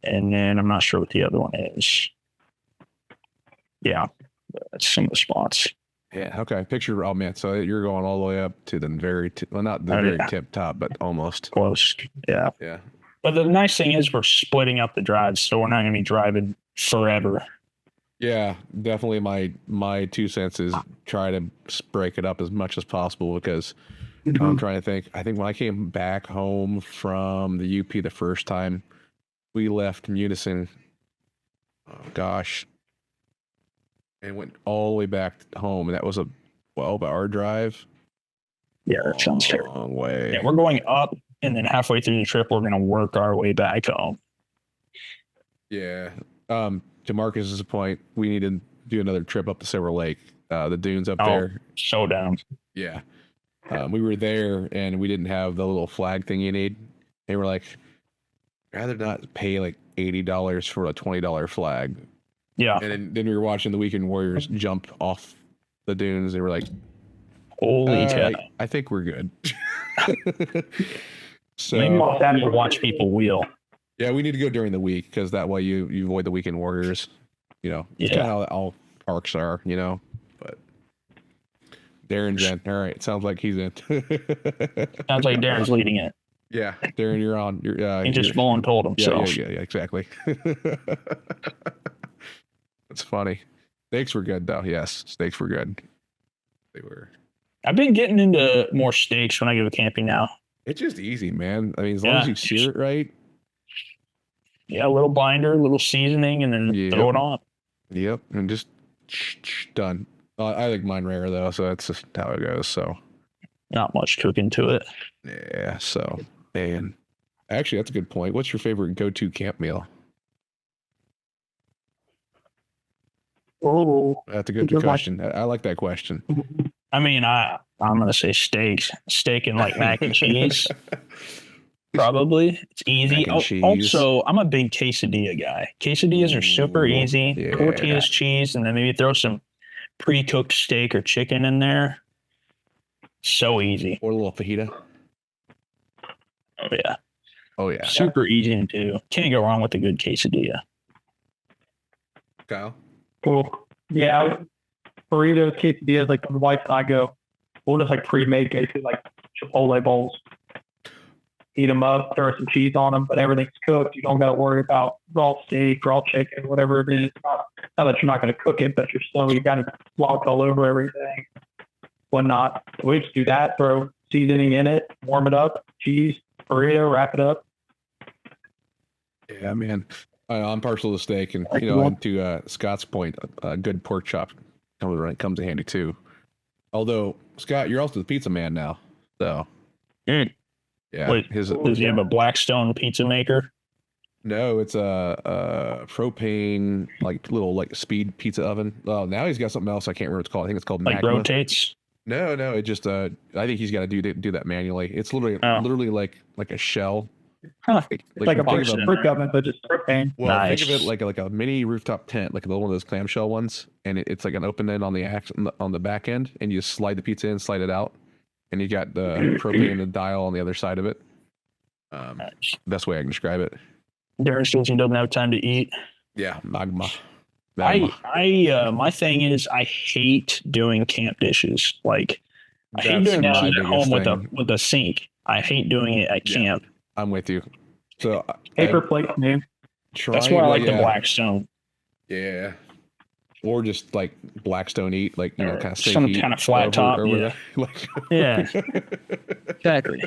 and then I'm not sure what the other one is. Yeah, that's some of the spots. Yeah. Okay. Picture. Oh man. So you're going all the way up to the very, not the very tip top, but almost close. Yeah. Yeah. But the nice thing is we're splitting up the drives, so we're not going to be driving forever. Yeah, definitely. My 2 cents is try to break it up as much as possible because I'm trying to think. I think when I came back home from the UP the first time, we left Unison. Oh gosh. And went all the way back home, and that was a 12-hour drive. Yeah, that sounds terrible. Long way. Yeah, we're going up, and then halfway through the trip, we're going to work our way back home. Yeah. To Marcus's point, we need to do another trip up to Silver Lake. The dunes up there. So down. Yeah. We were there, and we didn't have the little flag thing you need. They were like, rather not pay like $80 for a $20 flag. Yeah. And then we were watching the Weekend Warriors jump off the dunes. They were like, holy cow. I think we're good. So maybe we'll have to watch people wheel. Yeah, we need to go during the week because that way you avoid the Weekend Warriors. You know, it's kind of how all parks are, you know. But Darren's in. All right, sounds like he's in. Sounds like Darren's leading it. Yeah, Darren, you're on. He just told himself. Yeah, exactly. That's funny. Steaks were good though. Yes, steaks were good. They were. I've been getting into more steaks when I go camping now. It's just easy, man. I mean, as long as you sear it right. Yeah, a little binder, a little seasoning, and then throw it on. Yep, and just done. I like mine rare though, so that's just how it goes. So not much cooking to it. Yeah. So, man, actually, that's a good point. What's your favorite go-to camp meal? Oh, that's a good question. I like that question. I mean, I'm gonna say steak and like mac and cheese. Probably it's easy. Also, I'm a big quesadilla guy. Quesadillas are super easy. Yeah. Tortillas, cheese, and then maybe throw some pre-cooked steak or chicken in there. So easy. Or a little fajita. Oh yeah. Oh yeah. Super easy to do. Can't go wrong with a good quesadilla. Kyle. Cool. Yeah. Burritos, quesadillas, like the wife and I go, we'll just like pre-made cases, like Chipotle bowls. Heat them up, throw some cheese on them, but everything's cooked. You don't got to worry about raw steak, raw chicken, whatever it is. Not that you're not going to cook it, but you're still, you got to walk all over everything, whatnot. So we just do that, throw seasoning in it, warm it up, cheese, burrito, wrap it up. Yeah, man. I'm partial to steak, and you know, and to Scott's point, a good pork chop comes in handy too. Although Scott, you're also the pizza man now, so. Yeah. Wait, does he have a Blackstone pizza maker? No, it's a propane little speed pizza oven. Oh, now he's got something else. I can't remember what it's called. I think it's called Magma. Rotates. No, it just I think he's got to do that manually. It's literally like a shell. Huh. Like a brick oven, but just propane. Well, think of it like a mini rooftop tent, like one of those clamshell ones, and it's like an open end on the back end, and you just slide the pizza in, slide it out. And you got the propane and the dial on the other side of it. Best way I can describe it. Darren says he doesn't have time to eat. Yeah, magma. My thing is I hate doing camp dishes. Like I hate doing dishes at home with a sink. I hate doing it at camp. I'm with you. So paper plates, man. That's why I like the Blackstone. Yeah. Or just like Blackstone eat, like, you know, kind of some kind of flat top. Yeah. Exactly.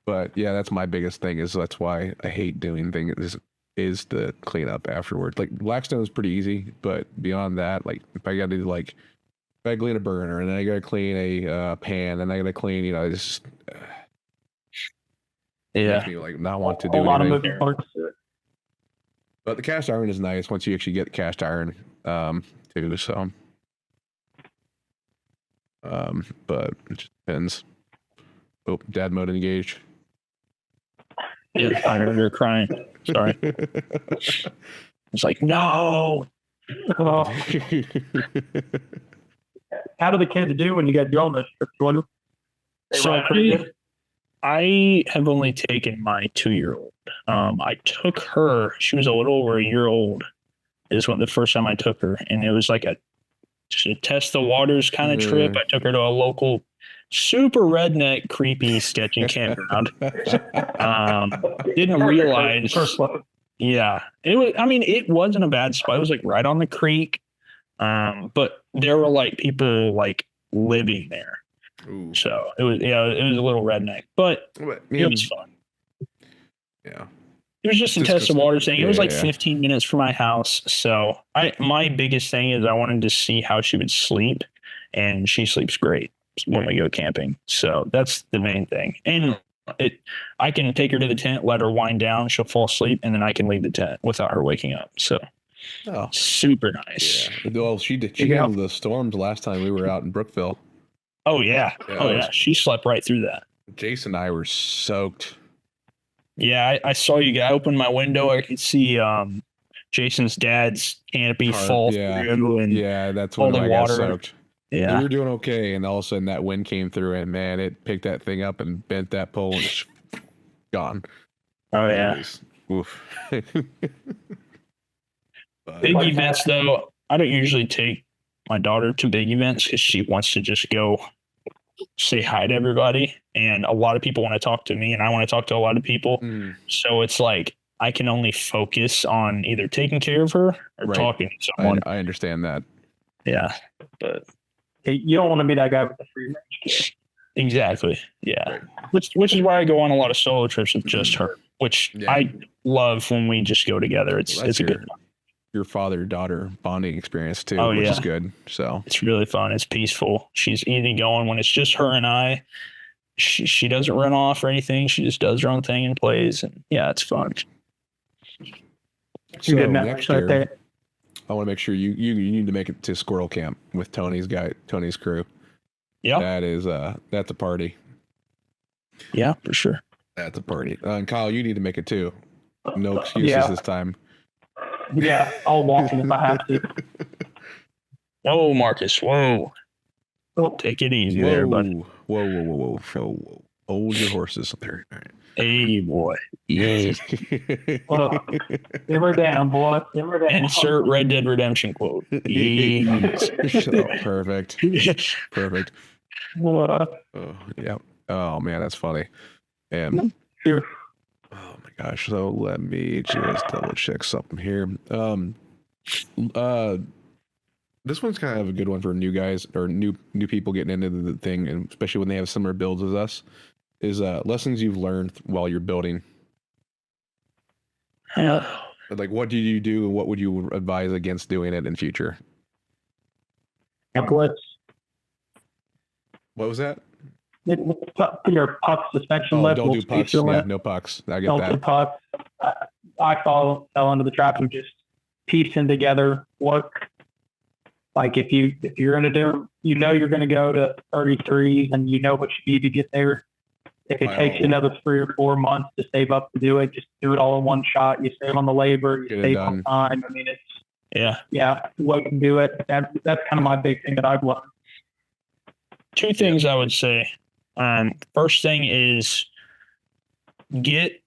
But yeah, that's my biggest thing. That's why I hate doing things. Is the cleanup afterwards. Like Blackstone is pretty easy, but beyond that, like if I got to clean a burner, and then I got to clean a pan, and I got to clean, you know, just makes me like not want to do anything. Moving parts. But the cast iron is nice once you actually get the cast iron, too. So, but it just depends. Oh, dad mode engaged. Yeah, I heard her crying. Sorry. It's like, no. How do the kids do when you get drone this trip, Jordan? So I have only taken my 2-year-old. I took her. She was a little over a year old. Is when the first time I took her, and it was like just a test the waters kind of trip. I took her to a local, super redneck, creepy, sketchy campground. Didn't realize. Yeah, it was. I mean, it wasn't a bad spot. It was like right on the creek, but there were like people like living there. Ooh. So it was a little redneck, but it was fun. Yeah. It was just a test of water thing. It was like 15 minutes from my house. So my biggest thing is I wanted to see how she would sleep, and she sleeps great when we go camping. So that's the main thing. And I can take her to the tent, let her wind down, she'll fall asleep, and then I can leave the tent without her waking up. So super nice. Yeah. Well, she handled the storms last time we were out in Brookville. Oh yeah. She slept right through that. Jason and I were soaked. Yeah, I saw you. I opened my window. I could see Jason's dad's canopy fall through, and that's when I got soaked. Yeah, we were doing okay, and all of a sudden that wind came through, and man, it picked that thing up and bent that pole, and it's gone. Oh yeah. Oof. Big events, though, I don't usually take my daughter to big events because she wants to just go say hi to everybody, and a lot of people want to talk to me, and I want to talk to a lot of people. So it's like I can only focus on either taking care of her or talking to someone. I understand that. Yeah, but you don't want to be that guy with the free range. Exactly. Yeah, which is why I go on a lot of solo trips with just her, which I love when we just go together. It's a good time. Your father-daughter bonding experience too, which is good. So it's really fun. It's peaceful. She's easygoing when it's just her and I. She doesn't run off or anything. She just does her own thing and plays. And it's fun. So next year, I want to make sure you need to make it to Squirrel Camp with Tony's crew. Yeah, that's a party. Yeah, for sure. That's a party. And Kyle, you need to make it too. No excuses this time. Yeah, I'll walk in if I have to. Whoa, Marcus. Whoa. Take it easy there, buddy. Whoa. Hold your horses there. All right. Hey, boy. Yes. Simmer down, boy. Simmer down. Insert Red Dead Redemption quote. Yes. Perfect. Yeah. Oh, man, that's funny. And sure. Oh my gosh! So let me just double check something here. This one's kind of a good one for new guys or new people getting into the thing, and especially when they have similar builds as us. Is lessons you've learned while you're building. Like, what do you do, and what would you advise against doing it in future? Templates. What was that? Your puck suspension lift. Don't do pucks. Yeah, no pucks. I get that. Don't do pucks. I fell into the trap of just piecing together what, like if you're gonna do, you're gonna go to 33 and you know what you need to get there. If it takes another 3 or 4 months to save up to do it, just do it all in one shot. You save on the labor, you save on time. I mean, it's what can do it. That's kind of my big thing that I've learned. 2 things I would say. First thing is get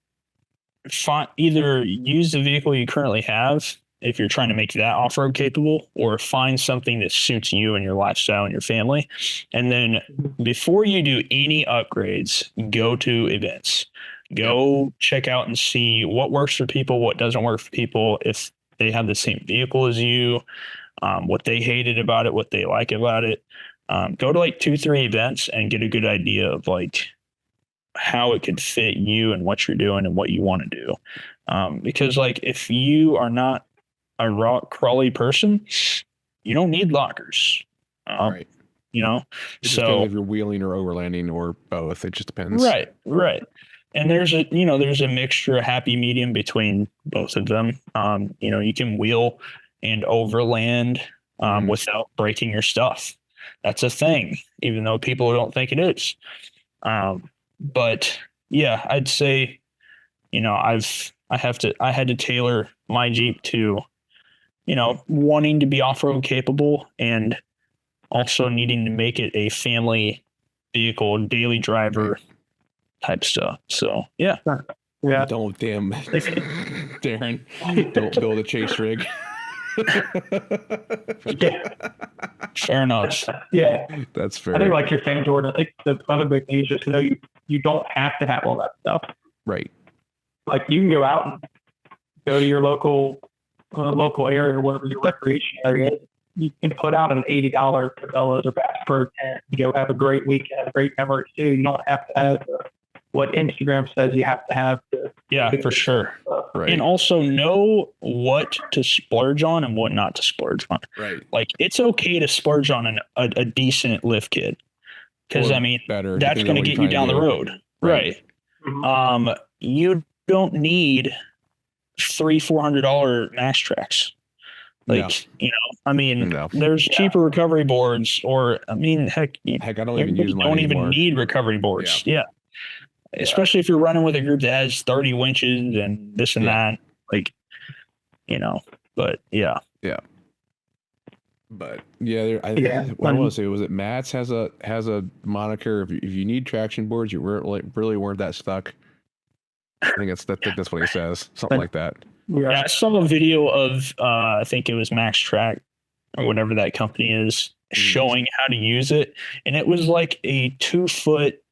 either use the vehicle you currently have if you're trying to make that off-road capable, or find something that suits you and your lifestyle and your family. And then before you do any upgrades, go to events. Go check out and see what works for people, what doesn't work for people, if they have the same vehicle as you, what they hated about it, what they like about it. Go to like 2-3 events and get a good idea of like how it could fit you and what you're doing and what you want to do. Because like if you are not a rock crawly person, you don't need lockers. Right. You know, It just so depends if you're wheeling or overlanding or both. It just depends. right. And there's a mixture, a happy medium between both of them. You can wheel and overland without breaking your stuff. That's a thing, even though people don't think it is. But yeah, I'd say, I had to tailor my Jeep to, wanting to be off-road capable and also needing to make it a family vehicle, daily driver type stuff. So yeah. Don't Darren, don't build a chase rig. Fair enough. Yeah, That's fair. I think like you're saying, Jordan, I think the other big thing is just to know you don't have to have all that stuff. Right. Like you can go out and go to your local area or whatever your recreation area is. You can put out an $80 Cabela's or Bass Pro tent. You go have a great weekend, have a great memories too. You don't have to have what Instagram says you have to have. For sure. Right. And also know what to splurge on and what not to splurge on. Right. Like it's okay to splurge on a decent lift kit, because that's going to get you down the road. Right. Mm-hmm. You don't need $300-$400 max tracks. There's cheaper recovery boards, or heck, I don't even use mine anymore. Don't even need recovery boards. Yeah. Especially if you're running with a group that has 30 winches and this and that, but yeah. Yeah. But I want to say, was it Matt's has a moniker. If you need traction boards, you really weren't that stuck. I think that's what he says. Something like that. Yeah, I saw a video of I think it was Max Track or whatever that company is, showing how to use it, and it was like a 2-foot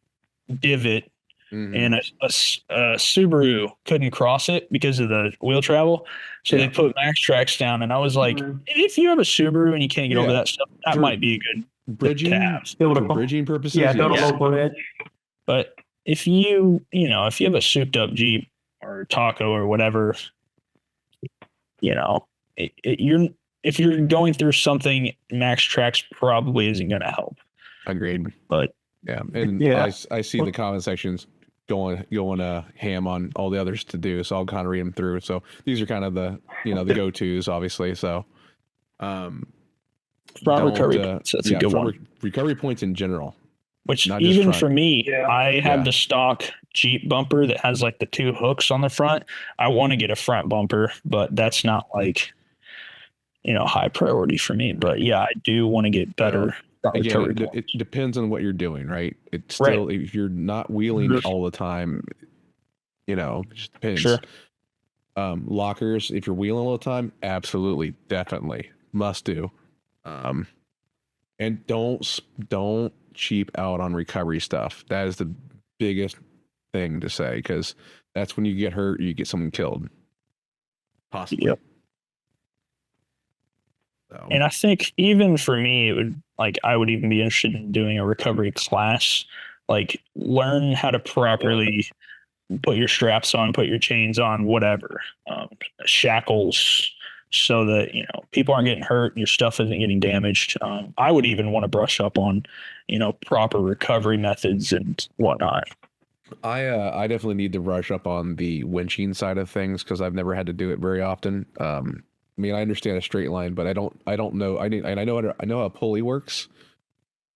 divot, and a Subaru couldn't cross it because of the wheel travel, so they put Max Tracks down, and I was like, if you have a Subaru and you can't get over that stuff, that might be a good bridging to have. For bridging purposes. Local edge. But if you have a souped up Jeep or Taco or whatever, if you're going through something, Max Tracks probably isn't going to help. Agreed. But I see the comment sections going ham on all the others to do, so I'll kind of read them through. So these are kind of the the go-tos, obviously. So front recovery points, that's a good one. Recovery points in general. Which even for me, I have the stock Jeep bumper that has like the 2 hooks on the front. I want to get a front bumper, but that's not like, high priority for me. But yeah, I do want to get better. Again, it depends on what you're doing, right? It's still, if you're not wheeling all the time, it just depends. Sure. Lockers, if you're wheeling all the time, absolutely, definitely must do. And don't cheap out on recovery stuff. That is the biggest thing to say, because that's when you get hurt, you get someone killed. Possibly. Yep. So. And I think even for me, I would even be interested in doing a recovery class, like learn how to properly put your straps on, put your chains on, whatever, shackles, so that people aren't getting hurt, your stuff isn't getting damaged. I would even want to brush up on proper recovery methods and whatnot. I definitely need to brush up on the winching side of things, because I've never had to do it very often. I understand a straight line, but I don't know. I know how a pulley works,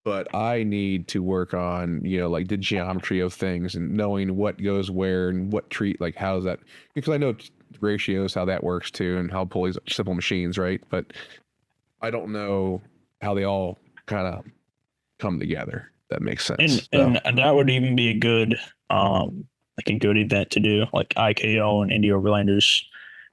but I need to work on like the geometry of things and knowing what goes where and what how's that, because I know ratios, how that works too, and how pulleys are simple machines, right? But I don't know how they all kind of come together. That makes sense. And that would even be a good like like a good event to do. Like IKO and Indy Overlanders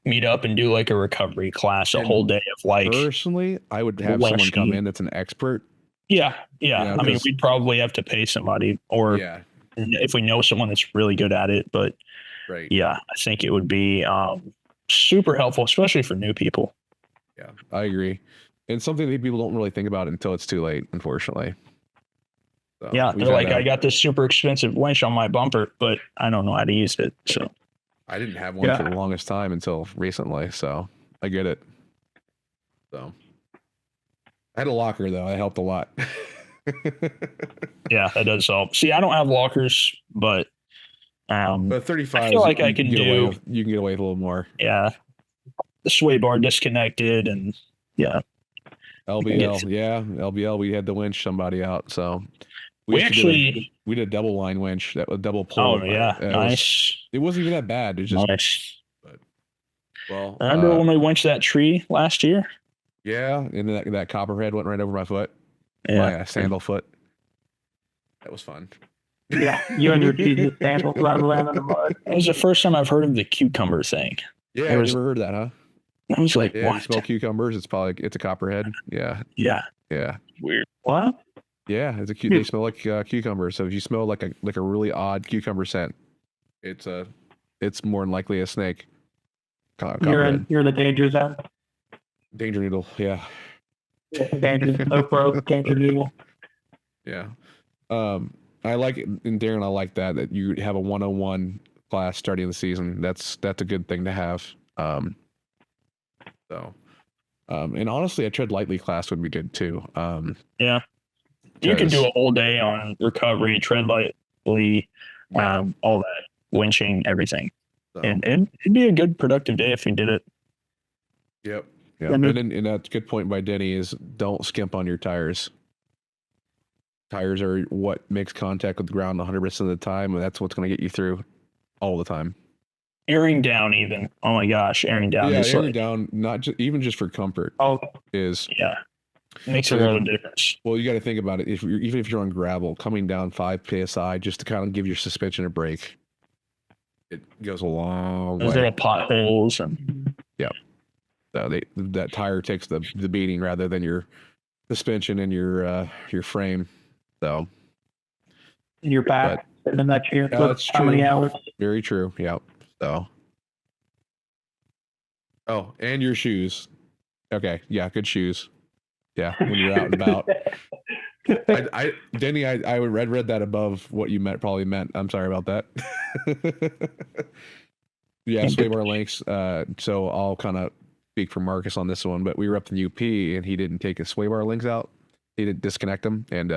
meet up and do like a recovery class, a And whole day of like. Personally, I would have someone come in that's an expert. Yeah. Yeah, I mean, we'd probably have to pay somebody, or Yeah, if we know someone that's really good at it. But right. yeah, I think it would be super helpful, especially for new people. Yeah, I agree. And something that people don't really think about until it's too late, unfortunately. So Yeah, they're like, I got this super expensive winch on my bumper, but I don't know how to use it. So I didn't have one for the longest time until recently, so I get it. So I had a locker though. That helped a lot. yeah, that does help. See, I don't have lockers, but 35, I feel like I can you can get away with a little more. Yeah, the sway bar disconnected, and yeah. LBL. We had to winch somebody out, so we did a double line winch, that was double pull. Oh yeah, nice. It wasn't even that bad. It was just nice. But, well, remember when we winched that tree last year? Yeah, and that copperhead went right over my foot. Yeah, my sandal foot. That was fun. Yeah, you and your Jesus sandals land in the mud. It was the first time I've heard of the cucumber thing. Yeah, I never heard that, huh? I was like, yeah, what? You smell cucumbers? It's a copperhead. Yeah. Yeah. Weird. What? Yeah, they smell like cucumbers. So if you smell like a really odd cucumber scent, it's more than likely a snake. You're in the danger zone. Danger needle, yeah. Danger, danger needle. Yeah. I like it, and Darren, I like that you have a 101 class starting the season. That's a good thing to have. And honestly, a tread lightly class would be good too. Yeah, you could do a whole day on recovery, tread lightly, all that, winching, everything, and it'd be a good productive day if you did it. Yep. Yeah, and that's a good point by Denny is don't skimp on your tires. Tires are what makes contact with the ground 100% of the time, and that's what's going to get you through all the time. Airing down, even. Oh my gosh, airing down. Yeah, airing down, not just for comfort. Makes a lot of difference. Well, you got to think about it. Even if you're on gravel, coming down 5 psi just to kind of give your suspension a break, it goes a long way. There's little potholes and. Yep. So that tire takes the beating rather than your suspension and your frame. So. In your back, and then that chair. That's how true. Many hours? Very true. Yep. So. Oh, and your shoes. Okay. Yeah. Good shoes. Yeah. When you're out and about. Denny, I read that above what you probably meant. I'm sorry about that. Yeah. Sway bar links. So I'll kind of speak for Marcus on this one, but we were up in UP and he didn't take his sway bar links out. He didn't disconnect them, and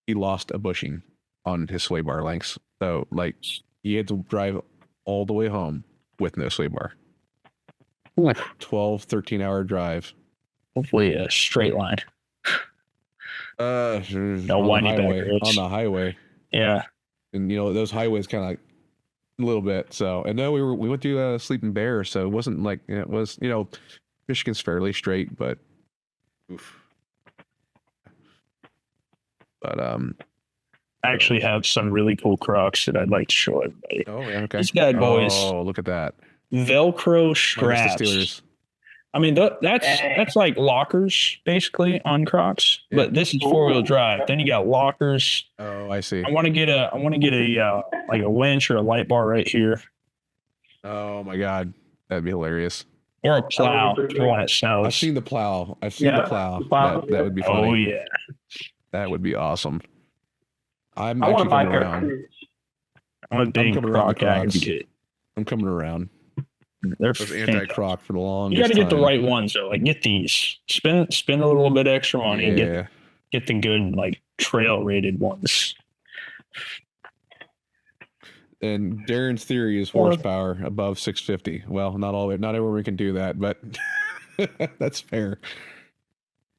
he lost a bushing on his sway bar links. So like he had to drive all the way home with no sway bar. 12-13 hour drive. Hopefully a straight line. No windy back roads. On the highway. Yeah. And those highways kind of like a little bit. So, and then we went to Sleeping Bear, so it wasn't like it was. Michigan's fairly straight, but oof. But I actually have some really cool Crocs that I'd like to show everybody. Oh yeah, okay. These bad boys. Oh, look at that. Velcro straps. I mean, that's like lockers basically on Crocs, but this is 4-wheel drive. Then you got lockers. Oh, I see. I want to get a like a winch or a light bar right here. Oh my God, that'd be hilarious. Or a plow for when it snows. I've seen the plow. That would be funny. Oh yeah, that would be awesome. I'm I actually coming around. I'm a big Croc advocate. I'm coming around. They're anti-Croc for the longest You got to get time. the right ones though. Like get these. Spend a little bit extra money and get the good like trail rated ones. And Darren's theory is horsepower above 650. Well, not everyone can do that, but that's fair.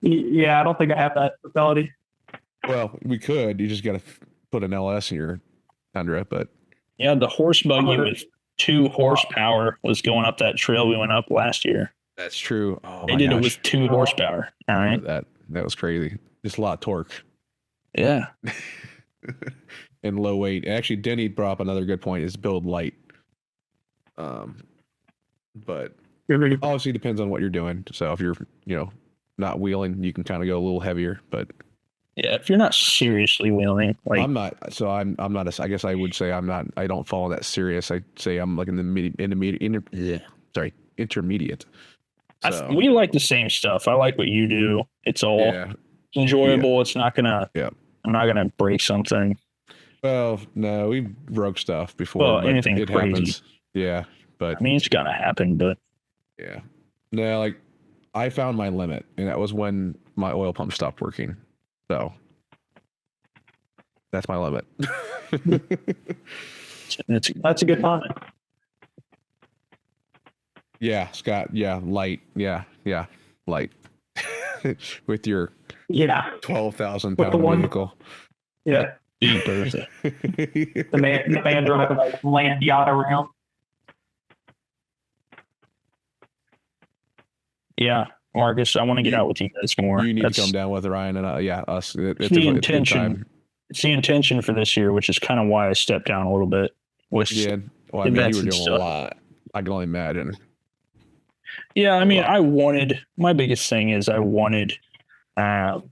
Yeah, I don't think I have that ability. Well, we could. You just got to put an LS in your Tundra, but yeah, the horse buggy with 2 horsepower was going up that trail we went up last year. That's true. Oh, they did it with 2 horsepower. All right, that was crazy. Just a lot of torque. Yeah. and low weight. Actually, Denny brought up another good point: is build light. But obviously depends on what you're doing. So if you're not wheeling, you can kind of go a little heavier. But yeah, if you're not seriously wheeling, like I'm not. So I'm not. I guess I would say I'm not. I don't follow that serious. I say I'm like in the intermediate. So, we like the same stuff. I like what you do. It's all enjoyable. It's not gonna. Yeah. I'm not gonna break something. Well, no, we broke stuff before. Well, but anything it crazy. happens. Yeah, but I mean, it's gonna happen. But yeah, no, like I found my limit, and that was when my oil pump stopped working. So that's my limit. That's a good comment. Yeah, Scott. Yeah, light. Yeah, light. With your 12,000-pound vehicle. Yeah. the man driving a land yacht around. Yeah, Marcus, I want to get out with you guys more. You need to come down with Ryan and us. It's the intention. It's the intention for this year, which is kind of why I stepped down a little bit. Yeah, well, I mean, you were doing a lot. I can only imagine. Yeah, I mean, my biggest thing is I wanted to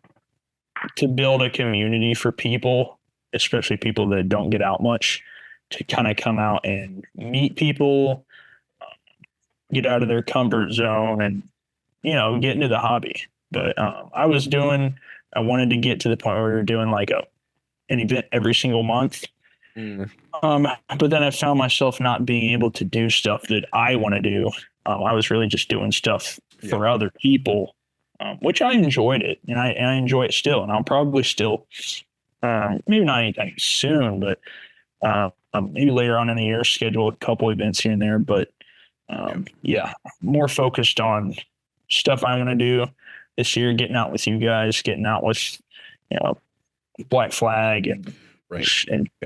build a community for people, especially people that don't get out much, to kind of come out and meet people, get out of their comfort zone, and get into the hobby. But I wanted to get to the point where we were doing like an event every single month. But then I found myself not being able to do stuff that I want to do. I was really just doing stuff for other people, which I enjoyed it, and I enjoy it still. And I'll probably still, maybe not anytime soon, but maybe later on in the year, schedule a couple events here and there. But more focused on stuff I'm going to do this year, getting out with you guys, getting out with, Black Flag and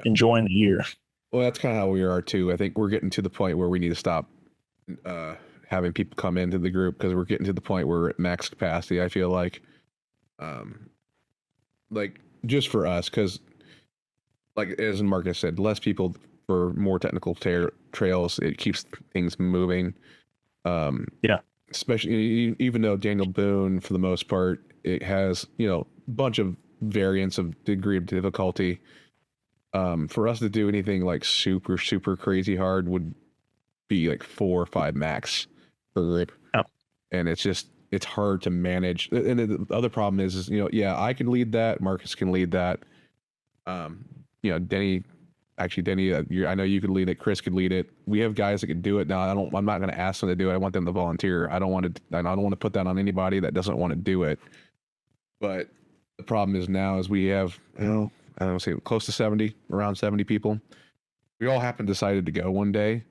enjoying the year. Well, that's kind of how we are too. I think we're getting to the point where we need to stop having people come into the group, because we're getting to the point where we're at max capacity. I feel like just for us, because like as Marcus said, less people for more technical trails. It keeps things moving. Especially even though Daniel Boone, for the most part, it has a bunch of variants of degree of difficulty. For us to do anything like super crazy hard would be like 4 or 5 max per rip. And it's hard to manage. And the other problem is I can lead that, Marcus can lead that. Denny, I know you could lead it, Chris could lead it. We have guys that can do it now. I'm not going to ask them to do it. I want them to volunteer. I don't want to put that on anybody that doesn't want to do it. But the problem is now is we have, I don't say close to around 70 people. We all happen decided to go one day.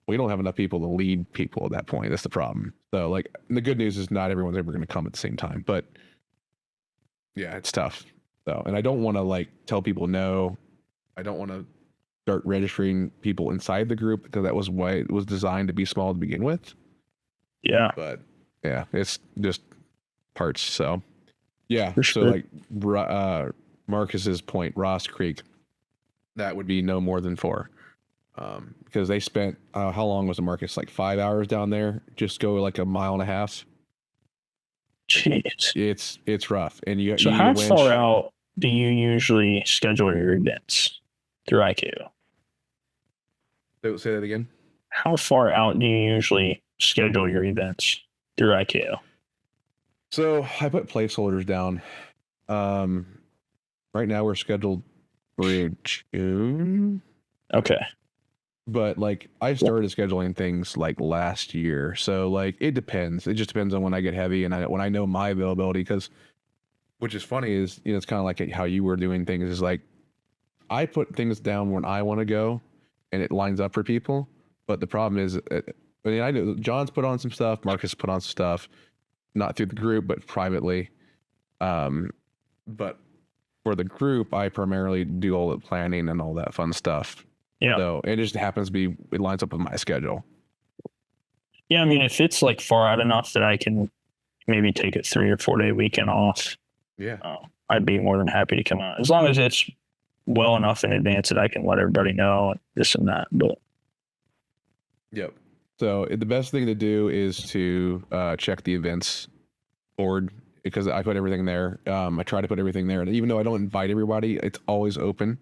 We don't have enough people to lead people at that point. That's the problem. So the good news is not everyone's ever going to come at the same time, but yeah, it's tough. So, and I don't want to tell people no. I don't want to start registering people inside the group, because that was why it was designed to be small to begin with. Yeah. But yeah, it's just parts. So yeah. For sure. So Marcus's point, Ross Creek, that would be no more than 4. Because they spent, how long was it, Marcus? 5 hours down there, just go a mile and a half. Jeez. It's rough. And so how far out do you usually schedule your events through IKO? Say that again. How far out do you usually schedule your events through IKO? So I put placeholders down. Right now we're scheduled for June. Okay. But I started scheduling things last year. So it depends. It just depends on when I get heavy and when I know my availability. Because which is funny is, it's kind of like how you were doing things, is I put things down when I want to go and it lines up for people. But the problem is, I know John's put on some stuff, Marcus put on some stuff, not through the group, but privately. But for the group, I primarily do all the planning and all that fun stuff. Yeah. So it just happens to be, it lines up with my schedule. Yeah. I mean, if it's far out enough that I can maybe take a 3 or 4 day weekend off, yeah, I'd be more than happy to come out, as long as it's well enough in advance that I can let everybody know this and that. But Yep. So the best thing to do is to check the events board, because I put everything there. I try to put everything there, and even though I don't invite everybody, it's always open.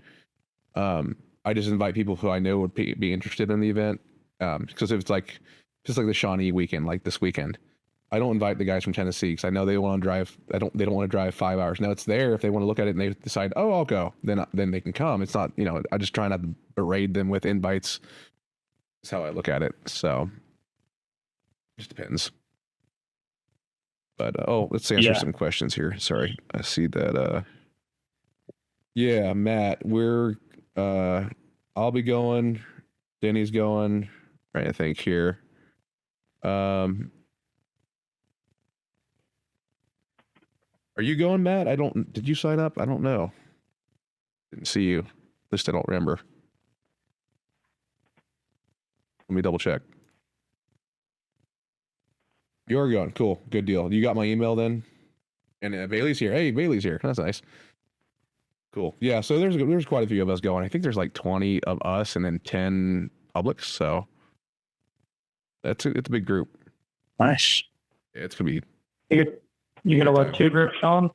I just invite people who I know would be interested in the event. Because if it's like just like the Shawnee weekend, like this weekend, I don't invite the guys from Tennessee because I know they want to drive. They don't want to drive 5 hours. Now it's there if they want to look at it and they decide, oh, I'll go. Then they can come. It's not, I just try not to berate them with invites. That's how I look at it. So just depends. But let's answer some questions here. Sorry, I see that. Yeah, Matt, we're I'll be going. Denny's going. Right, I think here. Are you going, Matt? Did you sign up? I don't know. Didn't see you. At least I don't remember. Let me double check. You're going. Cool. Good deal. You got my email then? And Bailey's here. Hey, Bailey's here. That's nice. Cool. Yeah, so there's quite a few of us going. I think there's like 20 of us and then 10 publics. So it's a big group. Nice. It's going to be... You gonna let 2 groups on?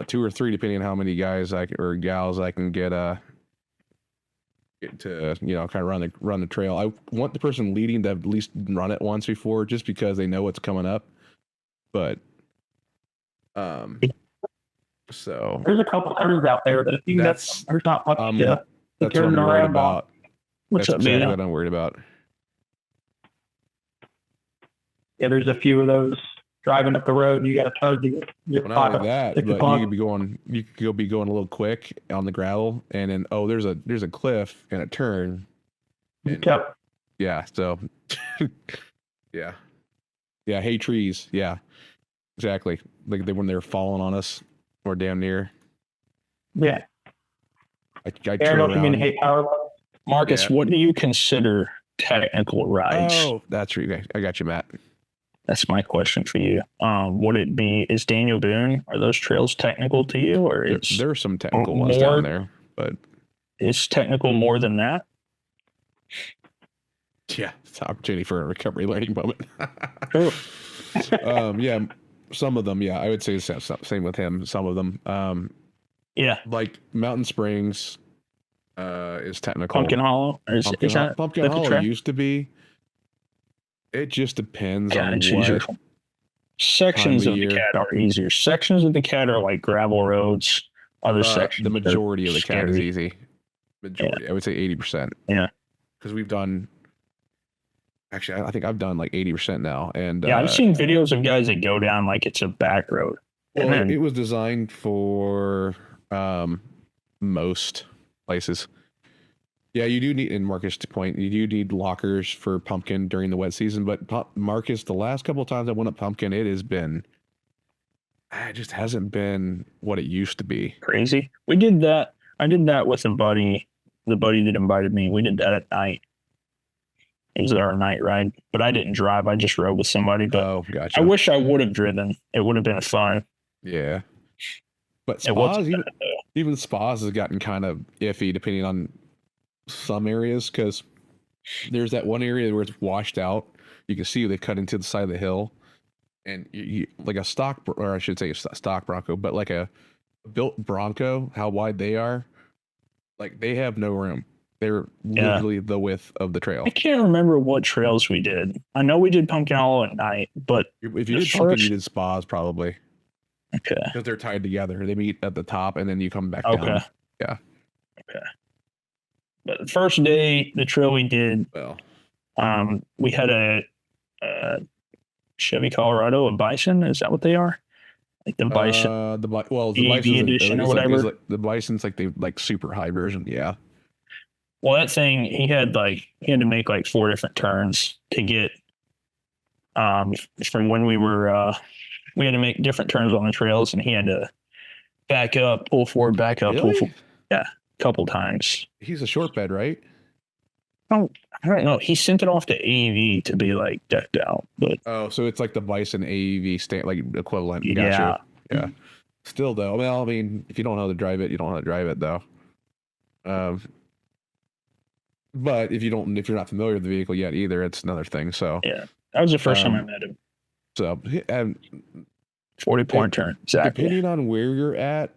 2 or 3, depending on how many guys or gals I can get to kind of run the trail. I want the person leading to at least run it once before, just because they know what's coming up. But so there's a couple others out there that there's not much to that's what I'm worried about. What's up, man? That's what I'm worried about. Yeah, there's a few of those driving up the road, and you got to tug to get not only that, but you could be going a little quick on the gravel, and then there's a cliff and a turn. And, yeah, so yeah. Hey, trees. Yeah, exactly. Like when they're falling on us, or damn near. Yeah. I don't know if you mean hey power level. Marcus, what do you consider technical rides? Oh, that's right. I got you, Matt. That's my question for you. Would it be, is Daniel Boone, are those trails technical to you, or there are some technical ones down there, but is technical more than that? Yeah, it's an opportunity for a recovery learning moment. True. Yeah, some of them. Yeah, I would say same with him. Some of them. Yeah, like Mountain Springs is technical. Pumpkin Hollow. Pumpkin Hollow used to be. It just depends on what sections of the CAD are easier. Sections of the CAD are like gravel roads. Other sections, the majority of the CAD is easy. Majority, yeah. I would say 80%. Yeah, because we've done. Actually, I think I've done like 80% now, and yeah, I've seen videos of guys that go down like it's a back road. Well, it was designed for most places. Yeah, you do need, in Marcus' point, you do need lockers for Pumpkin during the wet season. But Marcus, the last couple of times I went up Pumpkin, it just hasn't been what it used to be. Crazy. We did that. I did that with a buddy, the buddy that invited me. We did that at night. It was our night ride, but I didn't drive. I just rode with somebody. But gotcha. I wish I would have driven. It would have been fun. Yeah. But spas, even spas has gotten kind of iffy depending on some areas, because there's that one area where it's washed out. You can see they cut into the side of the hill, and you like a stock, or I should say a stock Bronco, but like a built Bronco, how wide they are, like they have no room. They're literally the width of the trail. I can't remember what trails we did. I know we did Pumpkin Hollow at night, but if you did Pumpkin, you did spas probably. Okay. Because they're tied together. They meet at the top, and then you come back down. Yeah. Okay. But the first day, the trail we did, we had a Chevy Colorado, a Bison. Is that what they are? Like the Bison. The Bison edition or whatever. The Bison's like the super high version. Yeah. Well, that thing, he had to make like 4 different turns to get from when we had to make different turns on the trails, and he had to back up, pull forward, back up, pull forward. Yeah, a couple times. He's a short bed, right? I don't know. He sent it off to AEV to be like decked out, but so it's like the Bison AEV like equivalent. Yeah. Yeah. Still though, well, I mean, if you don't know how to drive it, you don't know how to drive it though. But if you're not familiar with the vehicle yet either, it's another thing. So Yeah, that was the first time I met him. So 40-point turn. Exactly. Depending on where you're at,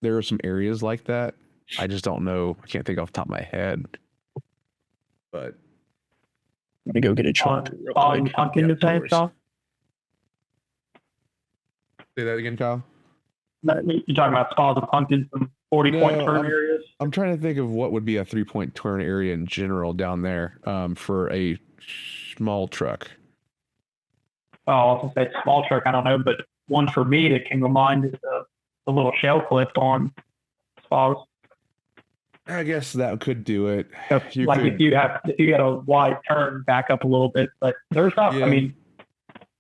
there are some areas like that. I just don't know. I can't think off the top of my head. But let me go get a truck. On hunting the same stuff. Say that again, Kyle. You're talking about spots of hunting some 40-point turn areas. I'm trying to think of what would be a 3-point turn area in general down there for a small truck. Oh, I was gonna say small truck. I don't know, but one for me that came to mind is the little shell clip on spots. I guess that could do it. If you got a wide turn, back up a little bit, but there's not. Yeah. I mean,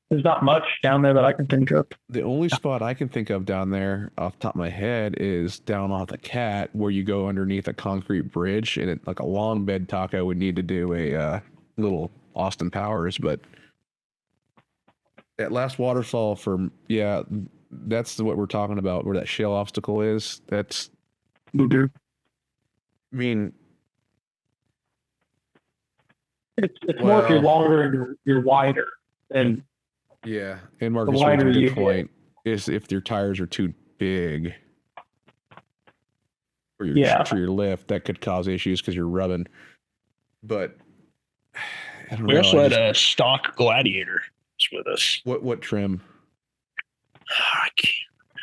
there's not much down there that I can think of. The only spot I can think of down there off the top of my head is down off the Cat, where you go underneath a concrete bridge, and like a long bed taco would need to do a little Austin Powers. But that last waterfall that's what we're talking about, where that shell obstacle is. That's. Mm-hmm. I mean, it's more if you're longer and you're wider. And yeah, and Marcus made a good point. Is if your tires are too big for your lift, that could cause issues because you're rubbing. But I don't know. We also had a stock Gladiator with us. What trim? I can't remember.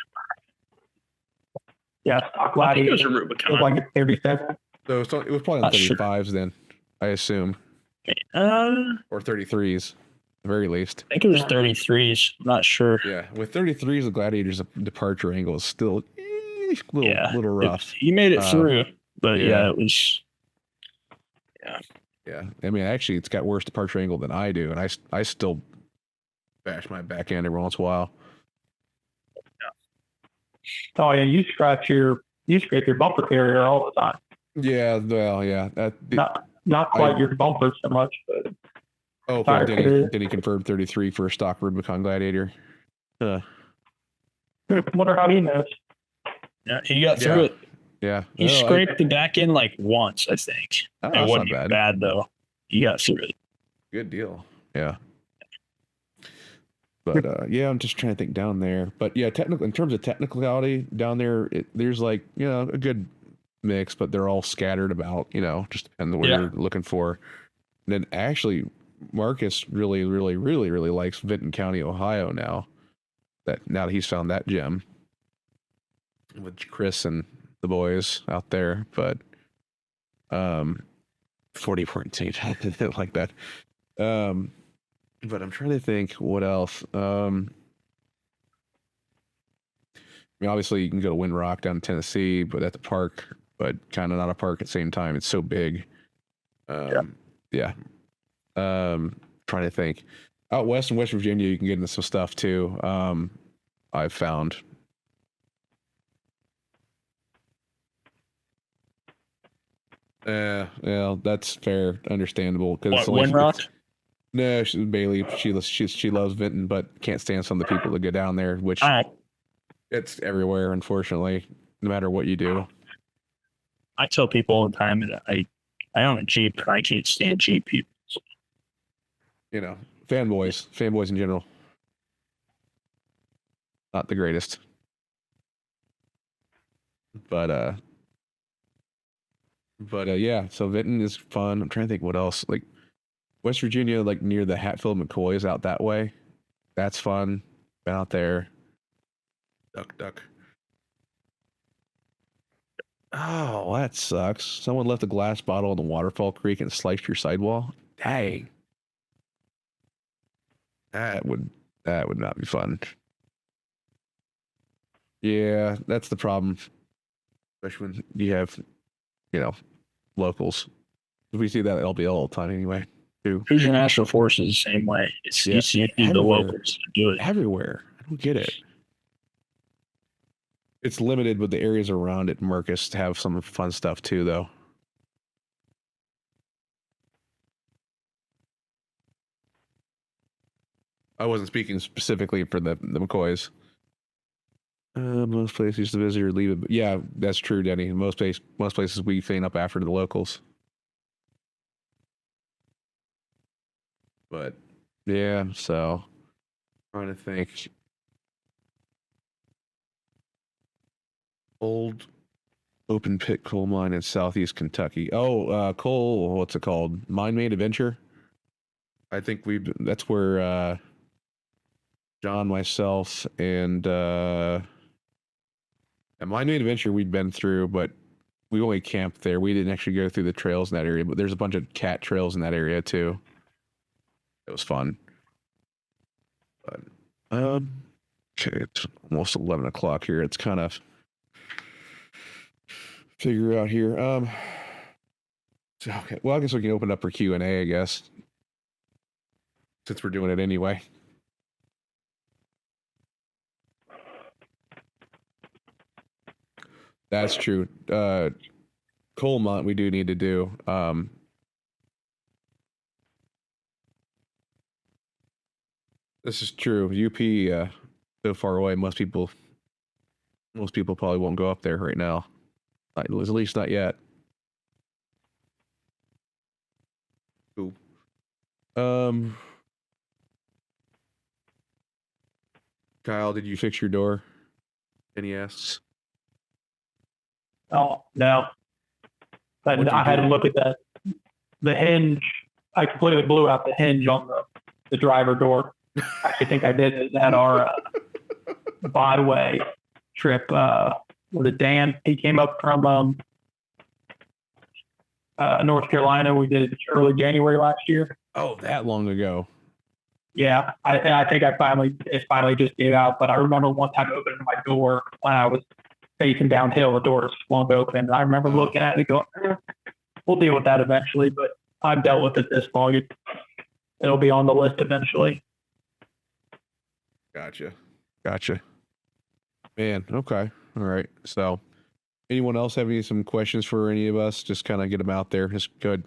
Yeah, stock Gladiator. I think it was a Rubicon. It was like a 37. So it was probably on 35s then, I assume. Or 33s, at the very least. I think it was 33s. I'm not sure. Yeah, with 33s, the Gladiator's departure angle is still a little rough. He made it through, but it was. Yeah. I mean, actually, it's got worse departure angle than I do, and I still bash my back end every once in a while. Oh yeah, you scrape your bumper carrier all the time. Yeah, well, yeah. Not quite your bumper so much, but. Oh, Denny confirmed 33 for a stock Rubicon Gladiator. Wonder how he knows. Yeah, he got through it. Yeah, he scraped the back end like once, I think. It wasn't bad though. He got through it. Good deal. Yeah. But I'm just trying to think down there. But yeah, in terms of technicality down there, there's like a good mix, but they're all scattered about. Just depending on what you're looking for. And then actually, Marcus really, really, really, really likes Vinton County, Ohio now that he's found that gem with Chris and the boys out there. But 40-point like that. But I'm trying to think what else. I mean, obviously you can go to Wind Rock down in Tennessee, but that's a park, but kind of not a park at the same time. It's so big. Trying to think. Out west in West Virginia, you can get into some stuff too. I've found. Yeah, that's fair, understandable. What, Wind Rock? No, Bailey. She loves Vinton, but can't stand some of the people that go down there. Which it's everywhere, unfortunately. No matter what you do. I tell people all the time that I own a Jeep, and I can't stand Jeep people. Fanboys in general. Not the greatest. But yeah, so Vinton is fun. I'm trying to think what else. Like West Virginia, like near the Hatfield McCoys out that way. That's fun. Been out there. Duck. Oh, that sucks. Someone left a glass bottle in the Waterfall Creek and sliced your sidewall. Dang. That would not be fun. Yeah, that's the problem. Especially when you have, locals. We see that at LBL all the time anyway, too. Hoosier National Forest is the same way. You see the locals do it. Everywhere. I don't get it. It's limited with the areas around it, Marcus, to have some fun stuff too, though. I wasn't speaking specifically for the McCoys. Most places the visitor leave it. Yeah, that's true, Denny. Most places we feign up after the locals. But yeah, so trying to think. Old open pit coal mine in southeast Kentucky. Oh, coal. What's it called? Mine Made Adventure. I think that's where John, myself, and Mine Made Adventure we'd been through, but we only camped there. We didn't actually go through the trails in that area, but there's a bunch of cat trails in that area too. It was fun. But okay, it's almost 11 o'clock here. It's kind of figure out here. Okay. Well, I guess we can open up for Q&A, I guess, since we're doing it anyway. That's true. Coalmont we do need to do. This is true. UP so far away. Most people probably won't go up there right now. At least not yet. Cool. Kyle, did you fix your door? And he asks. Oh, no. But I had to look at that. The hinge, I completely blew out the hinge on the driver door. I think I did it at our byway trip. Was it Dan? He came up from North Carolina. We did it early January last year. Oh, that long ago. Yeah, I think it finally just gave out. But I remember one time opening my door when I was facing downhill. The door swung open. And I remember looking at it and going, we'll deal with that eventually. But I've dealt with it this long. It'll be on the list eventually. Gotcha. Man, okay. All right. So, anyone else have some questions for any of us? Just kind of get them out there. Just go ahead,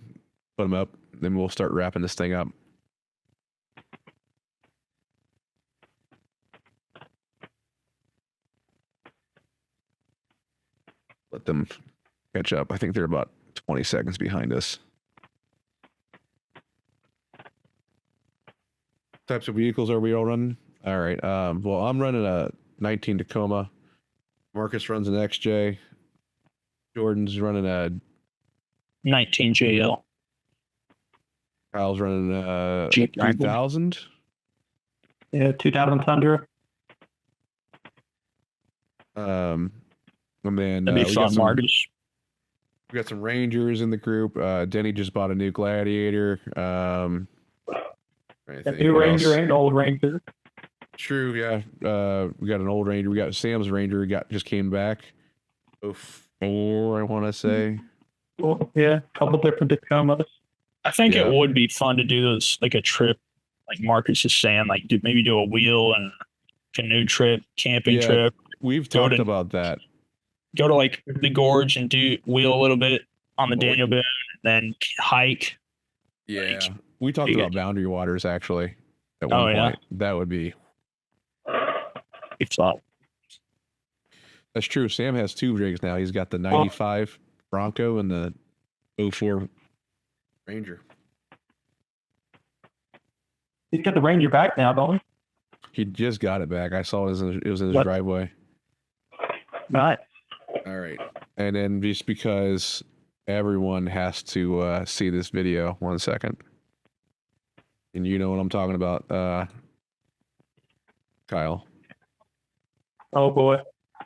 put them up. Then we'll start wrapping this thing up. Let them catch up. I think they're about 20 seconds behind us. Types of vehicles are we all running? All right. Well, I'm running a 19 Tacoma. Marcus runs an XJ. Jordan's running a 19 JL. Kyle's running a Jeep 3000. Yeah, 2000 Tundra. And then That'd be fun, Marcus. We got some Rangers in the group. Denny just bought a new Gladiator. A new Ranger and old Ranger. True, yeah. We got an old Ranger. We got Sam's Ranger. Just came back. 04, I want to say. Cool. Yeah, a couple different Tacomas. I think it would be fun to do those, like a trip, like Marcus is saying, like maybe do a wheel and canoe trip, camping trip. We've talked about that. Go to like the gorge and do wheel a little bit on the Daniel Boone, then hike. Yeah, like, we talked about Boundary Waters actually. At one point. That would be. It's fun. That's true. Sam has two rigs now. He's got the 95 Bronco and the 04 Ranger. He's got the Ranger back now, don't he? He just got it back. I saw it was in his driveway. Nice. All right. And then just because everyone has to see this video, 1 second. And you know what I'm talking about, Kyle. Oh, boy.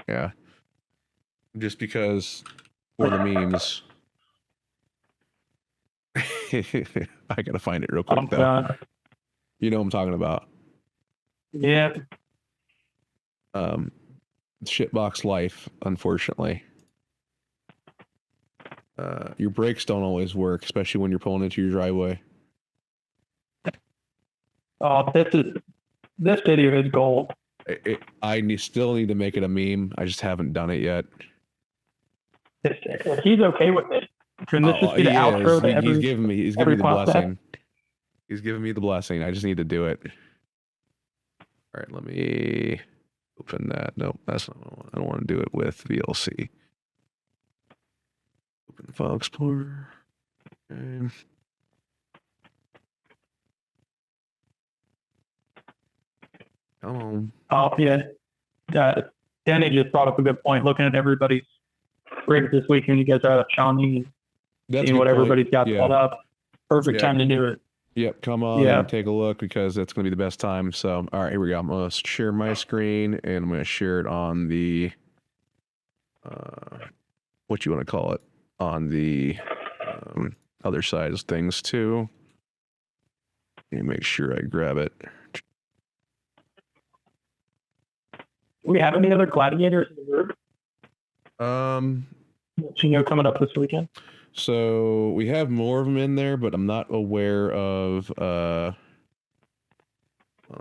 Yeah. Just because for the memes. I got to find it real quick, though. You know what I'm talking about. Yeah. Shitbox life, unfortunately. Your brakes don't always work, especially when you're pulling into your driveway. Oh, this video is gold. I still need to make it a meme. I just haven't done it yet. If he's okay with it, can this just be the outro? He's giving me the blessing. He's giving me the blessing. I just need to do it. All right, let me Open that. Nope, that's not what I want. I don't want to do it with VLC. Open File Explorer. Okay. Come on. Oh, yeah. Danny just brought up a good point. Looking at everybody's rigs this weekend, you guys are at Shawnee and That's a seeing good what point. everybody's got Yeah. set up. Perfect Yeah. time to do it. Yep, come on Yeah. and take a look because that's going to be the best time. So, all right, here we go. I'm going to share my screen and I'm going to share it on the, what you want to call it, on the other side of things too. Let me make sure I grab it. Do we have any other gladiators in the group? Coming up this weekend? So we have more of them in there, but I'm not aware of, let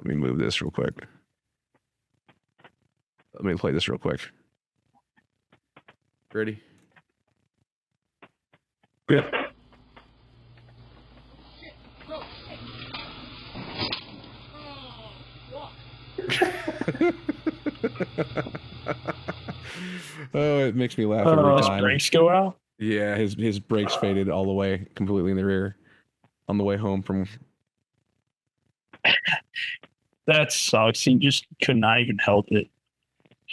me move this real quick. Let me play this real quick. Ready? Yeah. Oh, it makes me laugh every His time. brakes go out. Yeah, his brakes faded all the way, completely in the rear, on the way home from. That sucks. He just could not even help it.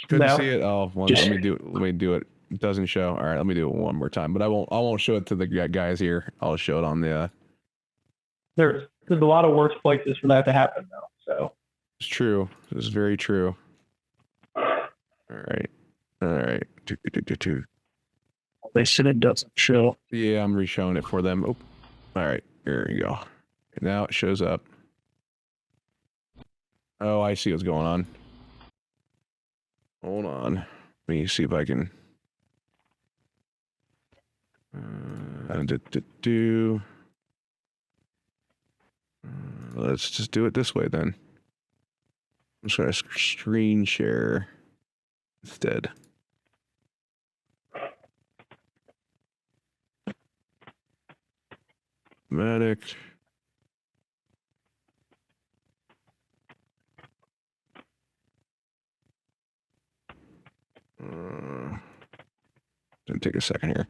Couldn't No. see it. Oh, well, Just- let me do it. Let me do it. It doesn't show. All right, let me do it one more time. But I won't show it to the guys here. I'll show it on the. There's a lot of worse places for that to happen, though. So It's true. It's very true. All right. All right. Two. They said it doesn't show. Yeah, I'm re-showing it for them. Oh, all right. Here you go. Now it shows up. Oh, I see what's going on. Hold on. Let me see if I can. Let's just do it this way then. I'm just going to screen share instead. Matic. Gonna take a second here.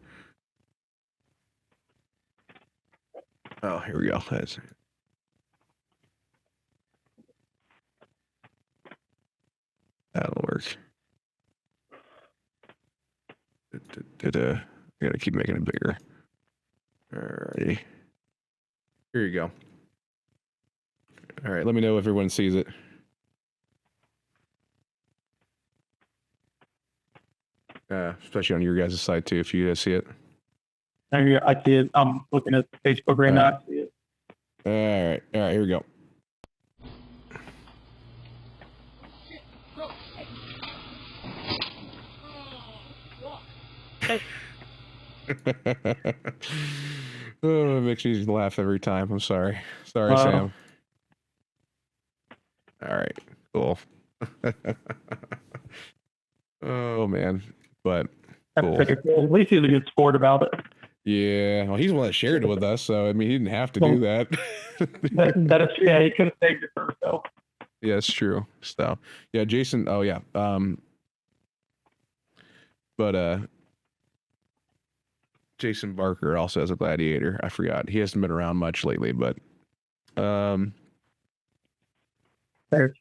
Oh, here we go. That'll work. I gotta keep making it bigger. Alrighty. Here you go. All right, let me know if everyone sees it. Especially on your guys' side too, if you guys see it. I see it. I'm looking at Facebook right now. I see it. All right, here we go. Oh, it makes me laugh every time. I'm sorry. Sorry, Sam. All right, cool. Oh, man. But cool. At least he's a good sport about it. Yeah, well, he's the one that shared it with us, so I mean, he didn't have to do that. That is, yeah, he could have saved it for himself. Yeah, it's true. So, yeah, Jason. Oh, yeah. But Jason Barker also has a gladiator. I forgot. He hasn't been around much lately, but There's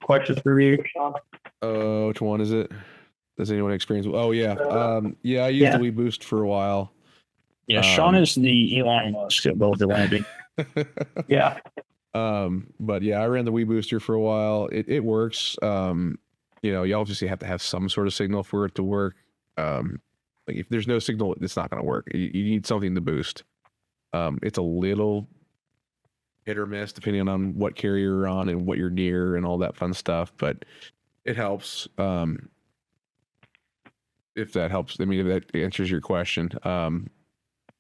questions for you, Sean. oh, which one is it? Does anyone experience? Oh, yeah. Yeah, I used the Wii Boost for a while. Yeah, Sean is the Elon Musk of both the landing. Yeah. But yeah, I ran the Wii Booster for a while. It works. You know, you obviously have to have some sort of signal for it to work. Like if there's no signal, it's not going to work. You need something to boost. It's a little hit or miss depending on what carrier you're on and what you're near and all that fun stuff, but it helps. If that helps, I mean, if that answers your question.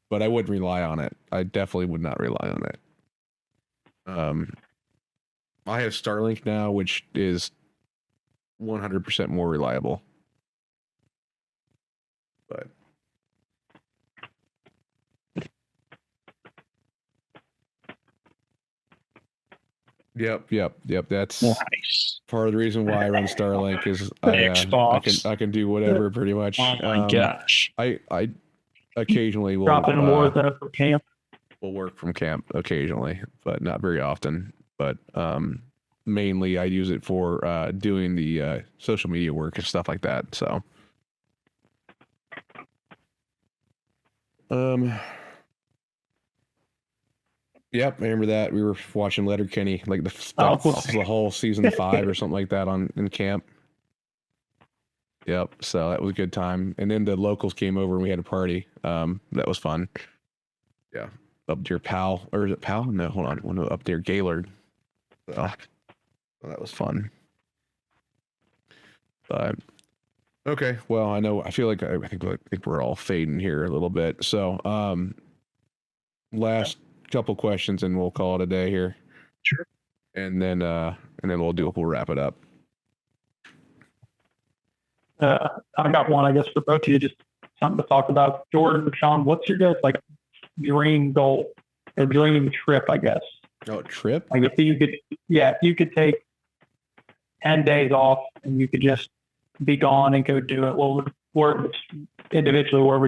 But I wouldn't rely on it. I definitely would not rely on it. I have Starlink now, which is 100% more reliable. But yep. That's Nice. Part of the reason why I run Starlink is I can do whatever pretty much. Oh my gosh. I occasionally will Dropping more than for camp. will work from camp occasionally, but not very often. But mainly I use it for doing the social media work and stuff like that. So yep, I remember that. We were watching Letterkenny, like the whole season 5 or something like that in camp. Yep, so that was a good time. And then the locals came over and we had a party. That was fun. Yeah, up near Powell, or is it Powell? No, hold on, no, up there Gaylord. So that was fun. But okay, well, I feel like I think we're all fading here a little bit. So last couple questions and we'll call it a day here. Sure. And then we'll wrap it up. I got one, I guess, for both of you, just something to talk about. Jordan, Shaun, what's your guys' like dream goal or dream trip, I guess? Oh, trip? Like if you could take 10 days off and you could just be gone and go do it, where would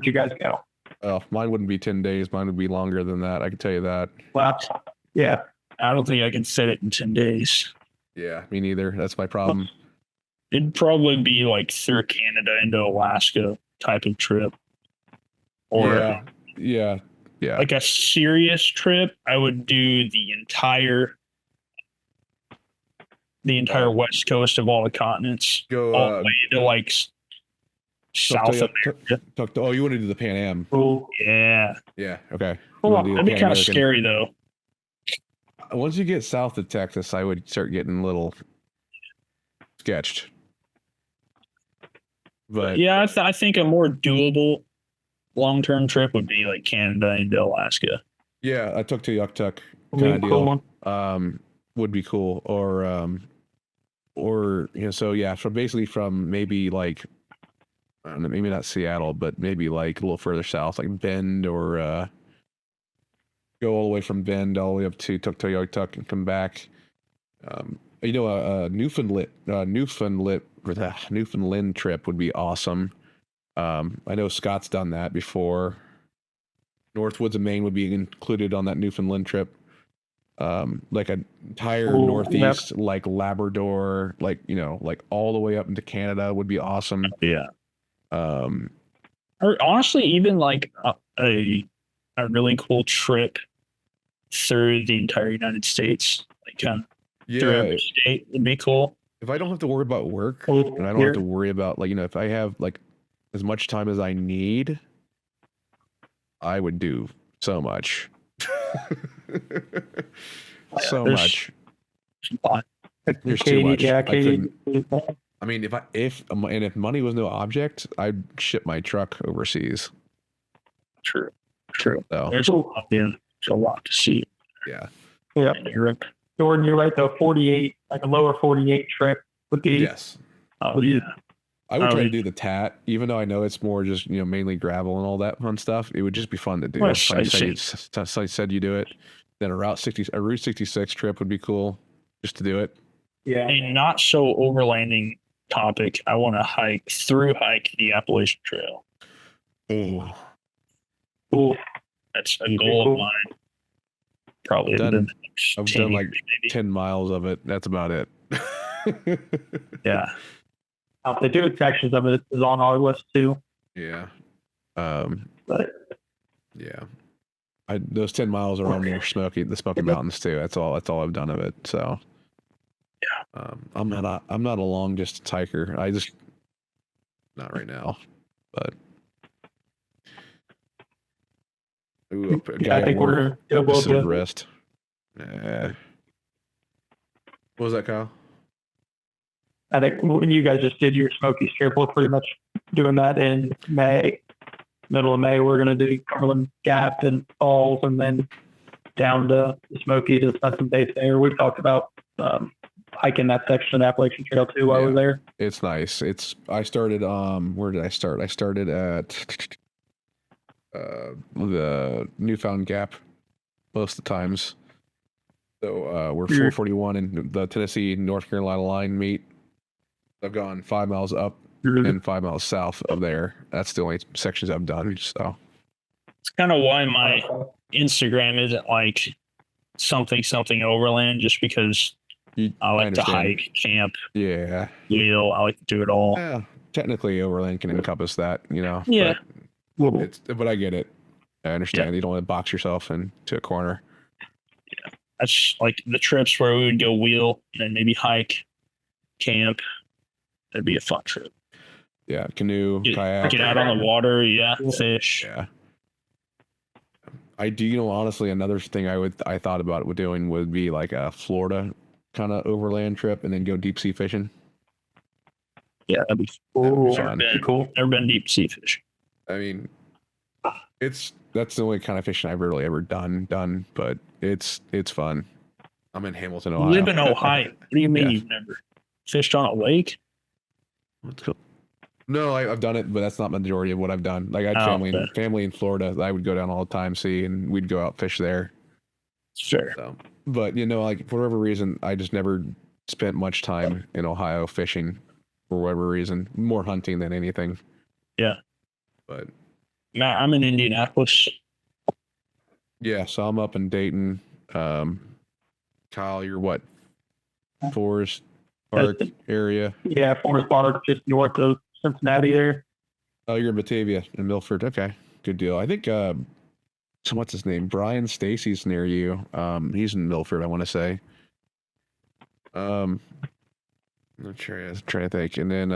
you guys go? Oh, mine wouldn't be 10 days. Mine would be longer than that. I can tell you that. Well, yeah. I don't think I can set it in 10 days. Yeah, me neither. That's my problem. It'd probably be like through Canada into Alaska type of trip. Or yeah. Like a serious trip, I would do the entire west coast of all the continents. Go all the way to like South America. Oh, you want to do the Pan Am? Cool. Yeah. Yeah. Okay. That'd be kind of scary though. Once you get south of Texas, I would start getting a little sketched. But yeah, I think a more doable long-term trip would be like Canada into Alaska. Yeah, I took to Yuktuk kind of deal. Would be cool. Or so yeah, from maybe like I don't know, maybe not Seattle, but maybe like a little further south, like Bend, or go all the way from Bend all the way up to Tuktoyaktuk and come back. Newfoundland trip would be awesome. I know Scott's done that before. Northwoods of Maine would be included on that Newfoundland trip. Like an entire northeast, like Labrador, like all the way up into Canada would be awesome. Yeah. Or honestly, even like a really cool trip through the entire United States, like through every state would be cool. If I don't have to worry about work and I don't have to worry about if I have like as much time as I need, I would do so much. Much. There's too much. Yeah, I mean, if money was no object, I'd ship my truck overseas. True. So, there's a lot to see. Yeah. In Europe. Jordan, you're right though. 48, like a lower 48 trip would be. Yes. Oh yeah. I would try to do the TAT, even though I know it's more just mainly gravel and all that fun stuff. It would just be fun to do. Well, I said you do it. Then a Route 66 trip would be cool, just to do it. Yeah. A not so overlanding topic. I want to hike the Appalachian Trail. Ooh. That's a goal of mine. Probably I've done like 10 miles of it. That's about it. Yeah. They do sections of it is on our list too. Yeah. But yeah. Those 10 miles are on the Smoky Mountains too. That's all I've done of it. So yeah. I'm not a long distance hiker. Not right now. But ooh, a guy I think we're Pacific Rest. What was that, Kyle? I think when you guys just did your Smoky trip, we're pretty much doing that in May. Middle of May, we're going to do Cumberland Gap and Falls, and then down to the Smoky to spend some days there. We've talked about hiking that section of the Appalachian Trail too while we're there. It's nice. I started. Where did I start? I started at the Newfound Gap most of the times. So we're You're- 441 in the Tennessee North Carolina line meet. I've gone 5 miles up and 5 miles south of there. That's the only sections I've done. So It's kind of why my Instagram isn't like something Overland, just because I like to understand. hike, camp, Yeah. wheel. I like to do it all. Yeah. Technically, Overland can encompass that, you know. Yeah. But I get it. I understand. You don't want to box yourself into a corner. That's like the trips where we would go wheel and then maybe hike, camp. That'd be a fun trip. Yeah. Canoe, kayak. Get out on the water. Yeah. Fish. Yeah. I do, you know, honestly, another thing I thought about doing would be like a Florida kind of overland trip and then go deep sea fishing. Yeah, that'd be fun. Never been deep sea fishing. I mean, that's the only kind of fishing I've really ever done, but it's fun. I'm in Hamilton, Ohio. You live in Ohio. What do you mean you've never fished on a lake? Let's go. No, I've done it, but that's not the majority of what I've done. Like I had family in Florida that I would go down all the time, see, and we'd go out fish there. Sure. So, but you know, like for whatever reason, I just never spent much time in Ohio fishing for whatever reason. More hunting than anything. Yeah. But I'm in Indianapolis. yeah, so I'm up in Dayton. Kyle, you're what? Forest Park area? Yeah, Forest Park, just north of Cincinnati there. Oh, you're in Batavia in Milford. Okay, good deal. I think so what's his name? Brian Stacy's near you. He's in Milford, I want to say. I'm not sure. I was trying to think. And then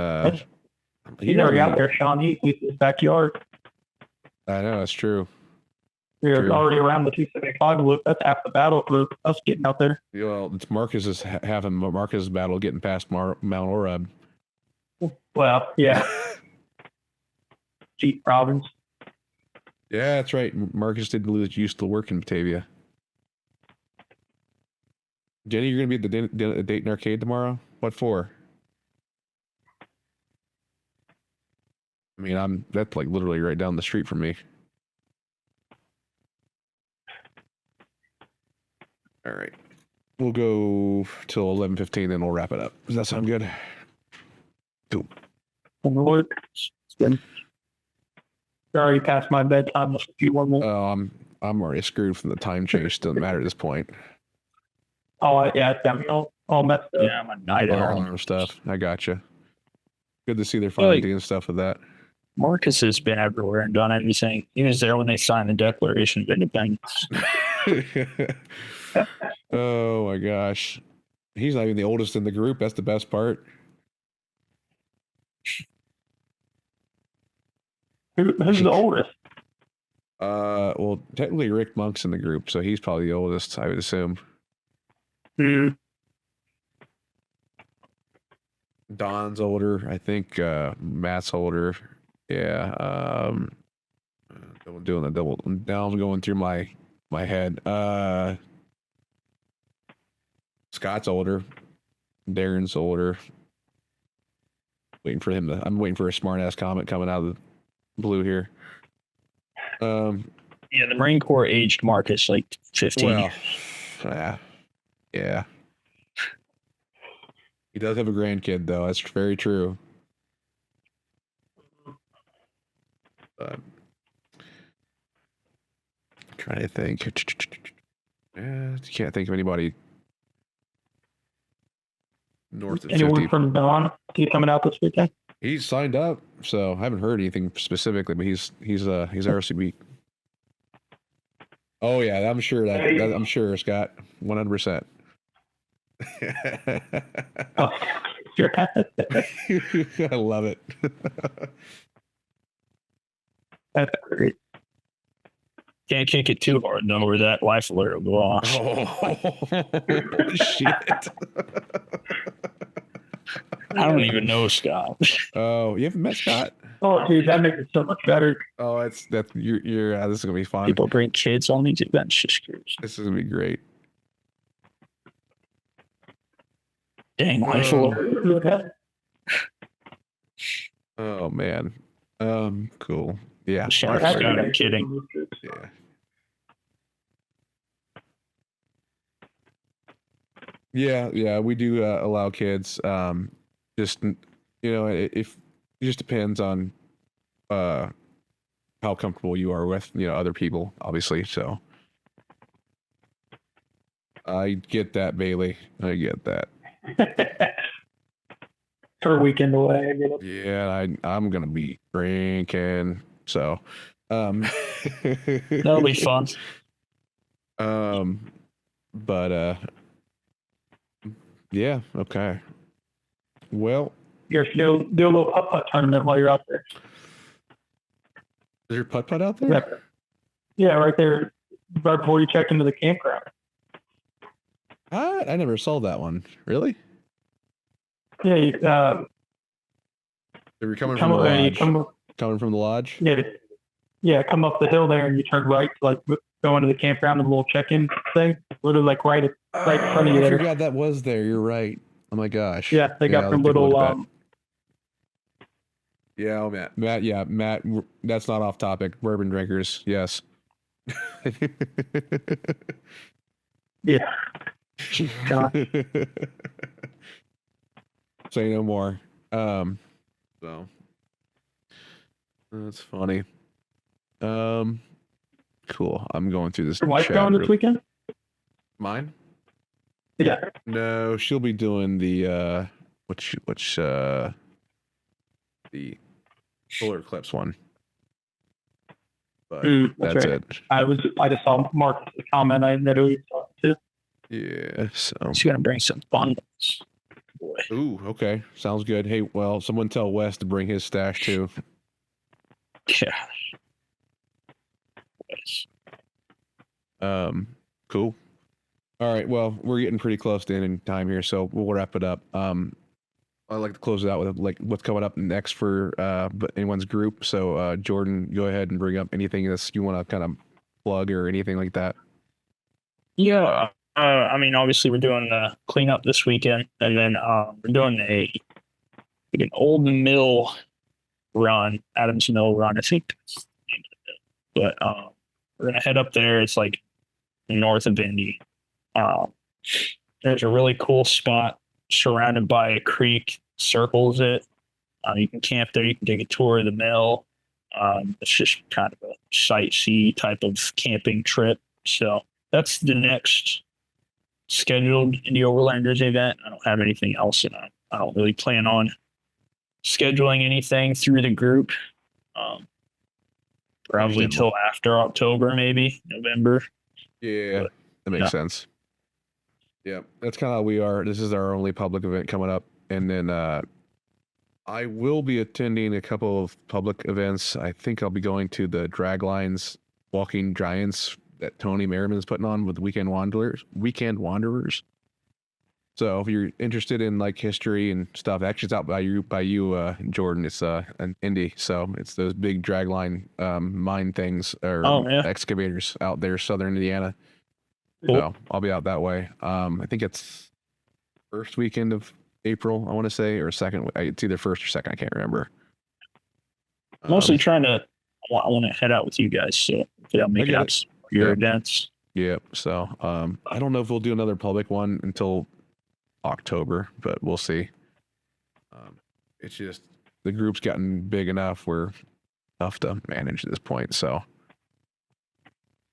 He's already out there, Shaun. He's in his backyard. I know, that's true. We're already around the 275 loop. That's half the battle for us getting out there. Well, it's Marcus's having Marcus's battle getting past Mount Orab. Well, yeah. Cheap province. Yeah, that's right. Marcus did used to work in Batavia. Jenny, you're gonna be at the Dayton Arcade tomorrow. What for? I mean, that's like literally right down the street from me. All right, we'll go till 11:15, then we'll wrap it up. Does that sound good? Cool. Sorry, past my bedtime. If you want more. Oh, I'm already screwed from the time change. Doesn't matter at this point. Oh, yeah, it's got me all messed up. Yeah, I'm a night owl. Stuff. I gotcha. Good to see they're finally doing stuff with that. Marcus has been everywhere and done everything. He was there when they signed the Declaration of Independence. Oh my gosh. He's not even the oldest in the group. That's the best part. Who's the oldest? Well, technically Rick Monk's in the group, so he's probably the oldest, I would assume. Don's older. I think Matt's older. Yeah. Doing the double. Now I'm going through my head. Scott's older. Darren's older. I'm waiting for a smart ass comment coming out of the blue here. Yeah, the Marine Corps aged Marcus like 15 years. Yeah. He does have a grandkid, though. That's very true. I'm trying to think. Can't think of anybody north of 50. Anyone from Don? He's coming out this weekend? He's signed up, so I haven't heard anything specifically, but he's RCB. Oh yeah, I'm sure I'm sure, Scott, 100%. Oh, sure. I love it. That's great. Can't kick it too hard, though, or that life alert will go off. Oh, shit. I don't even know Scott. Oh, you haven't met Scott? Oh, dude, that makes it so much better. Oh, you're this is gonna be fun. People bring kids on these events. Just curious. This is gonna be great. Dang, life alert. Oh man. Cool. Yeah. Scott, I'm kidding. Yeah. Yeah, we do allow kids. Just if it just depends on how comfortable you are with other people, obviously. So I get that, Bailey. I get that. For a weekend away, I get it. Yeah, I'm gonna be drinking. So That'll be fun. But yeah, okay. Well, You're still do a little putt-putt tournament while you're out there. is your putt-putt out there? Yeah, right there, right before you check into the campground. I never saw that one. Really? Yeah, you, If you're coming from the lodge. Coming from the lodge? Yeah, come up the hill there and you turn right to like go into the campground and a little check-in thing. Literally like right in front of you I there. forgot that was there. You're right. Oh my gosh. Yeah, they got some little Yeah, oh, Matt, that's not off topic. Bourbon drinkers, yes. yeah. God. Say no more. So that's funny. Cool. I'm going through this. Your wife going this weekend? Mine? Yeah. No, she'll be doing the the solar eclipse one. But that's right. it. I just saw Mark's comment. I know he saw it too. Yeah, so she's gonna bring some fun. Boy. Ooh, okay. Sounds good. Hey, well, someone tell Wes to bring his stash too. Gosh. Cool. All right, well, we're getting pretty close to ending time here, so we'll wrap it up. I'd like to close it out with like what's coming up next for anyone's group. So Jordan, go ahead and bring up anything that you want to kind of plug or anything like that. Yeah. I mean, obviously we're doing the cleanup this weekend, and then we're doing an old mill run, Adams Mill run, I think. But we're gonna head up there. It's like north of Indy. There's a really cool spot surrounded by a creek, circles it. You can camp there. You can take a tour of the mill. It's just kind of a sightsee type of camping trip. So that's the next scheduled Indy Overlanders event. I don't have anything else, and I don't really plan on scheduling anything through the group. Probably till after October, maybe November. Yeah, that makes sense. Yeah, that's kind of how we are. This is our only public event coming up, and then I will be attending a couple of public events. I think I'll be going to the Draglines Walking Giants that Tony Merriman is putting on with Weekend Wanderers. So if you're interested in like history and stuff, actually it's out by you, Jordan. It's an Indy, so it's those big dragline mine things or excavators out there, southern Indiana. Cool. So I'll be out that way. I think it's first weekend of April, I want to say, or second. It's either first or second. I can't remember. Mostly trying to. I want to head out with you guys, so I'll make it out for your events. Yep. So I don't know if we'll do another public one until October, but we'll see. It's just the group's gotten big enough. We're tough to manage at this point. So,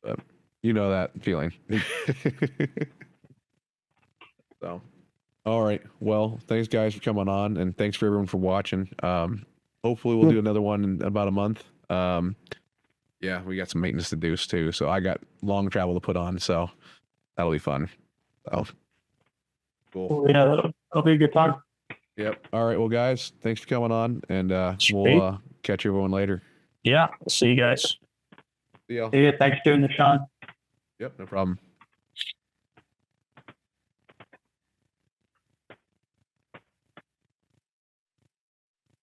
but you know that feeling. So, all right. Well, thanks guys for coming on, and thanks for everyone for watching. Hopefully we'll do another one in about a month. Yeah, we got some maintenance to do too. So I got long travel to put on. So that'll be fun. So cool. Yeah, that'll be a good time. Yep. All right. Well, guys, thanks for coming on, and we'll catch everyone later. Yeah. We'll see you guys. See ya. Yeah. Thanks for doing the Shaun. Yep. No problem.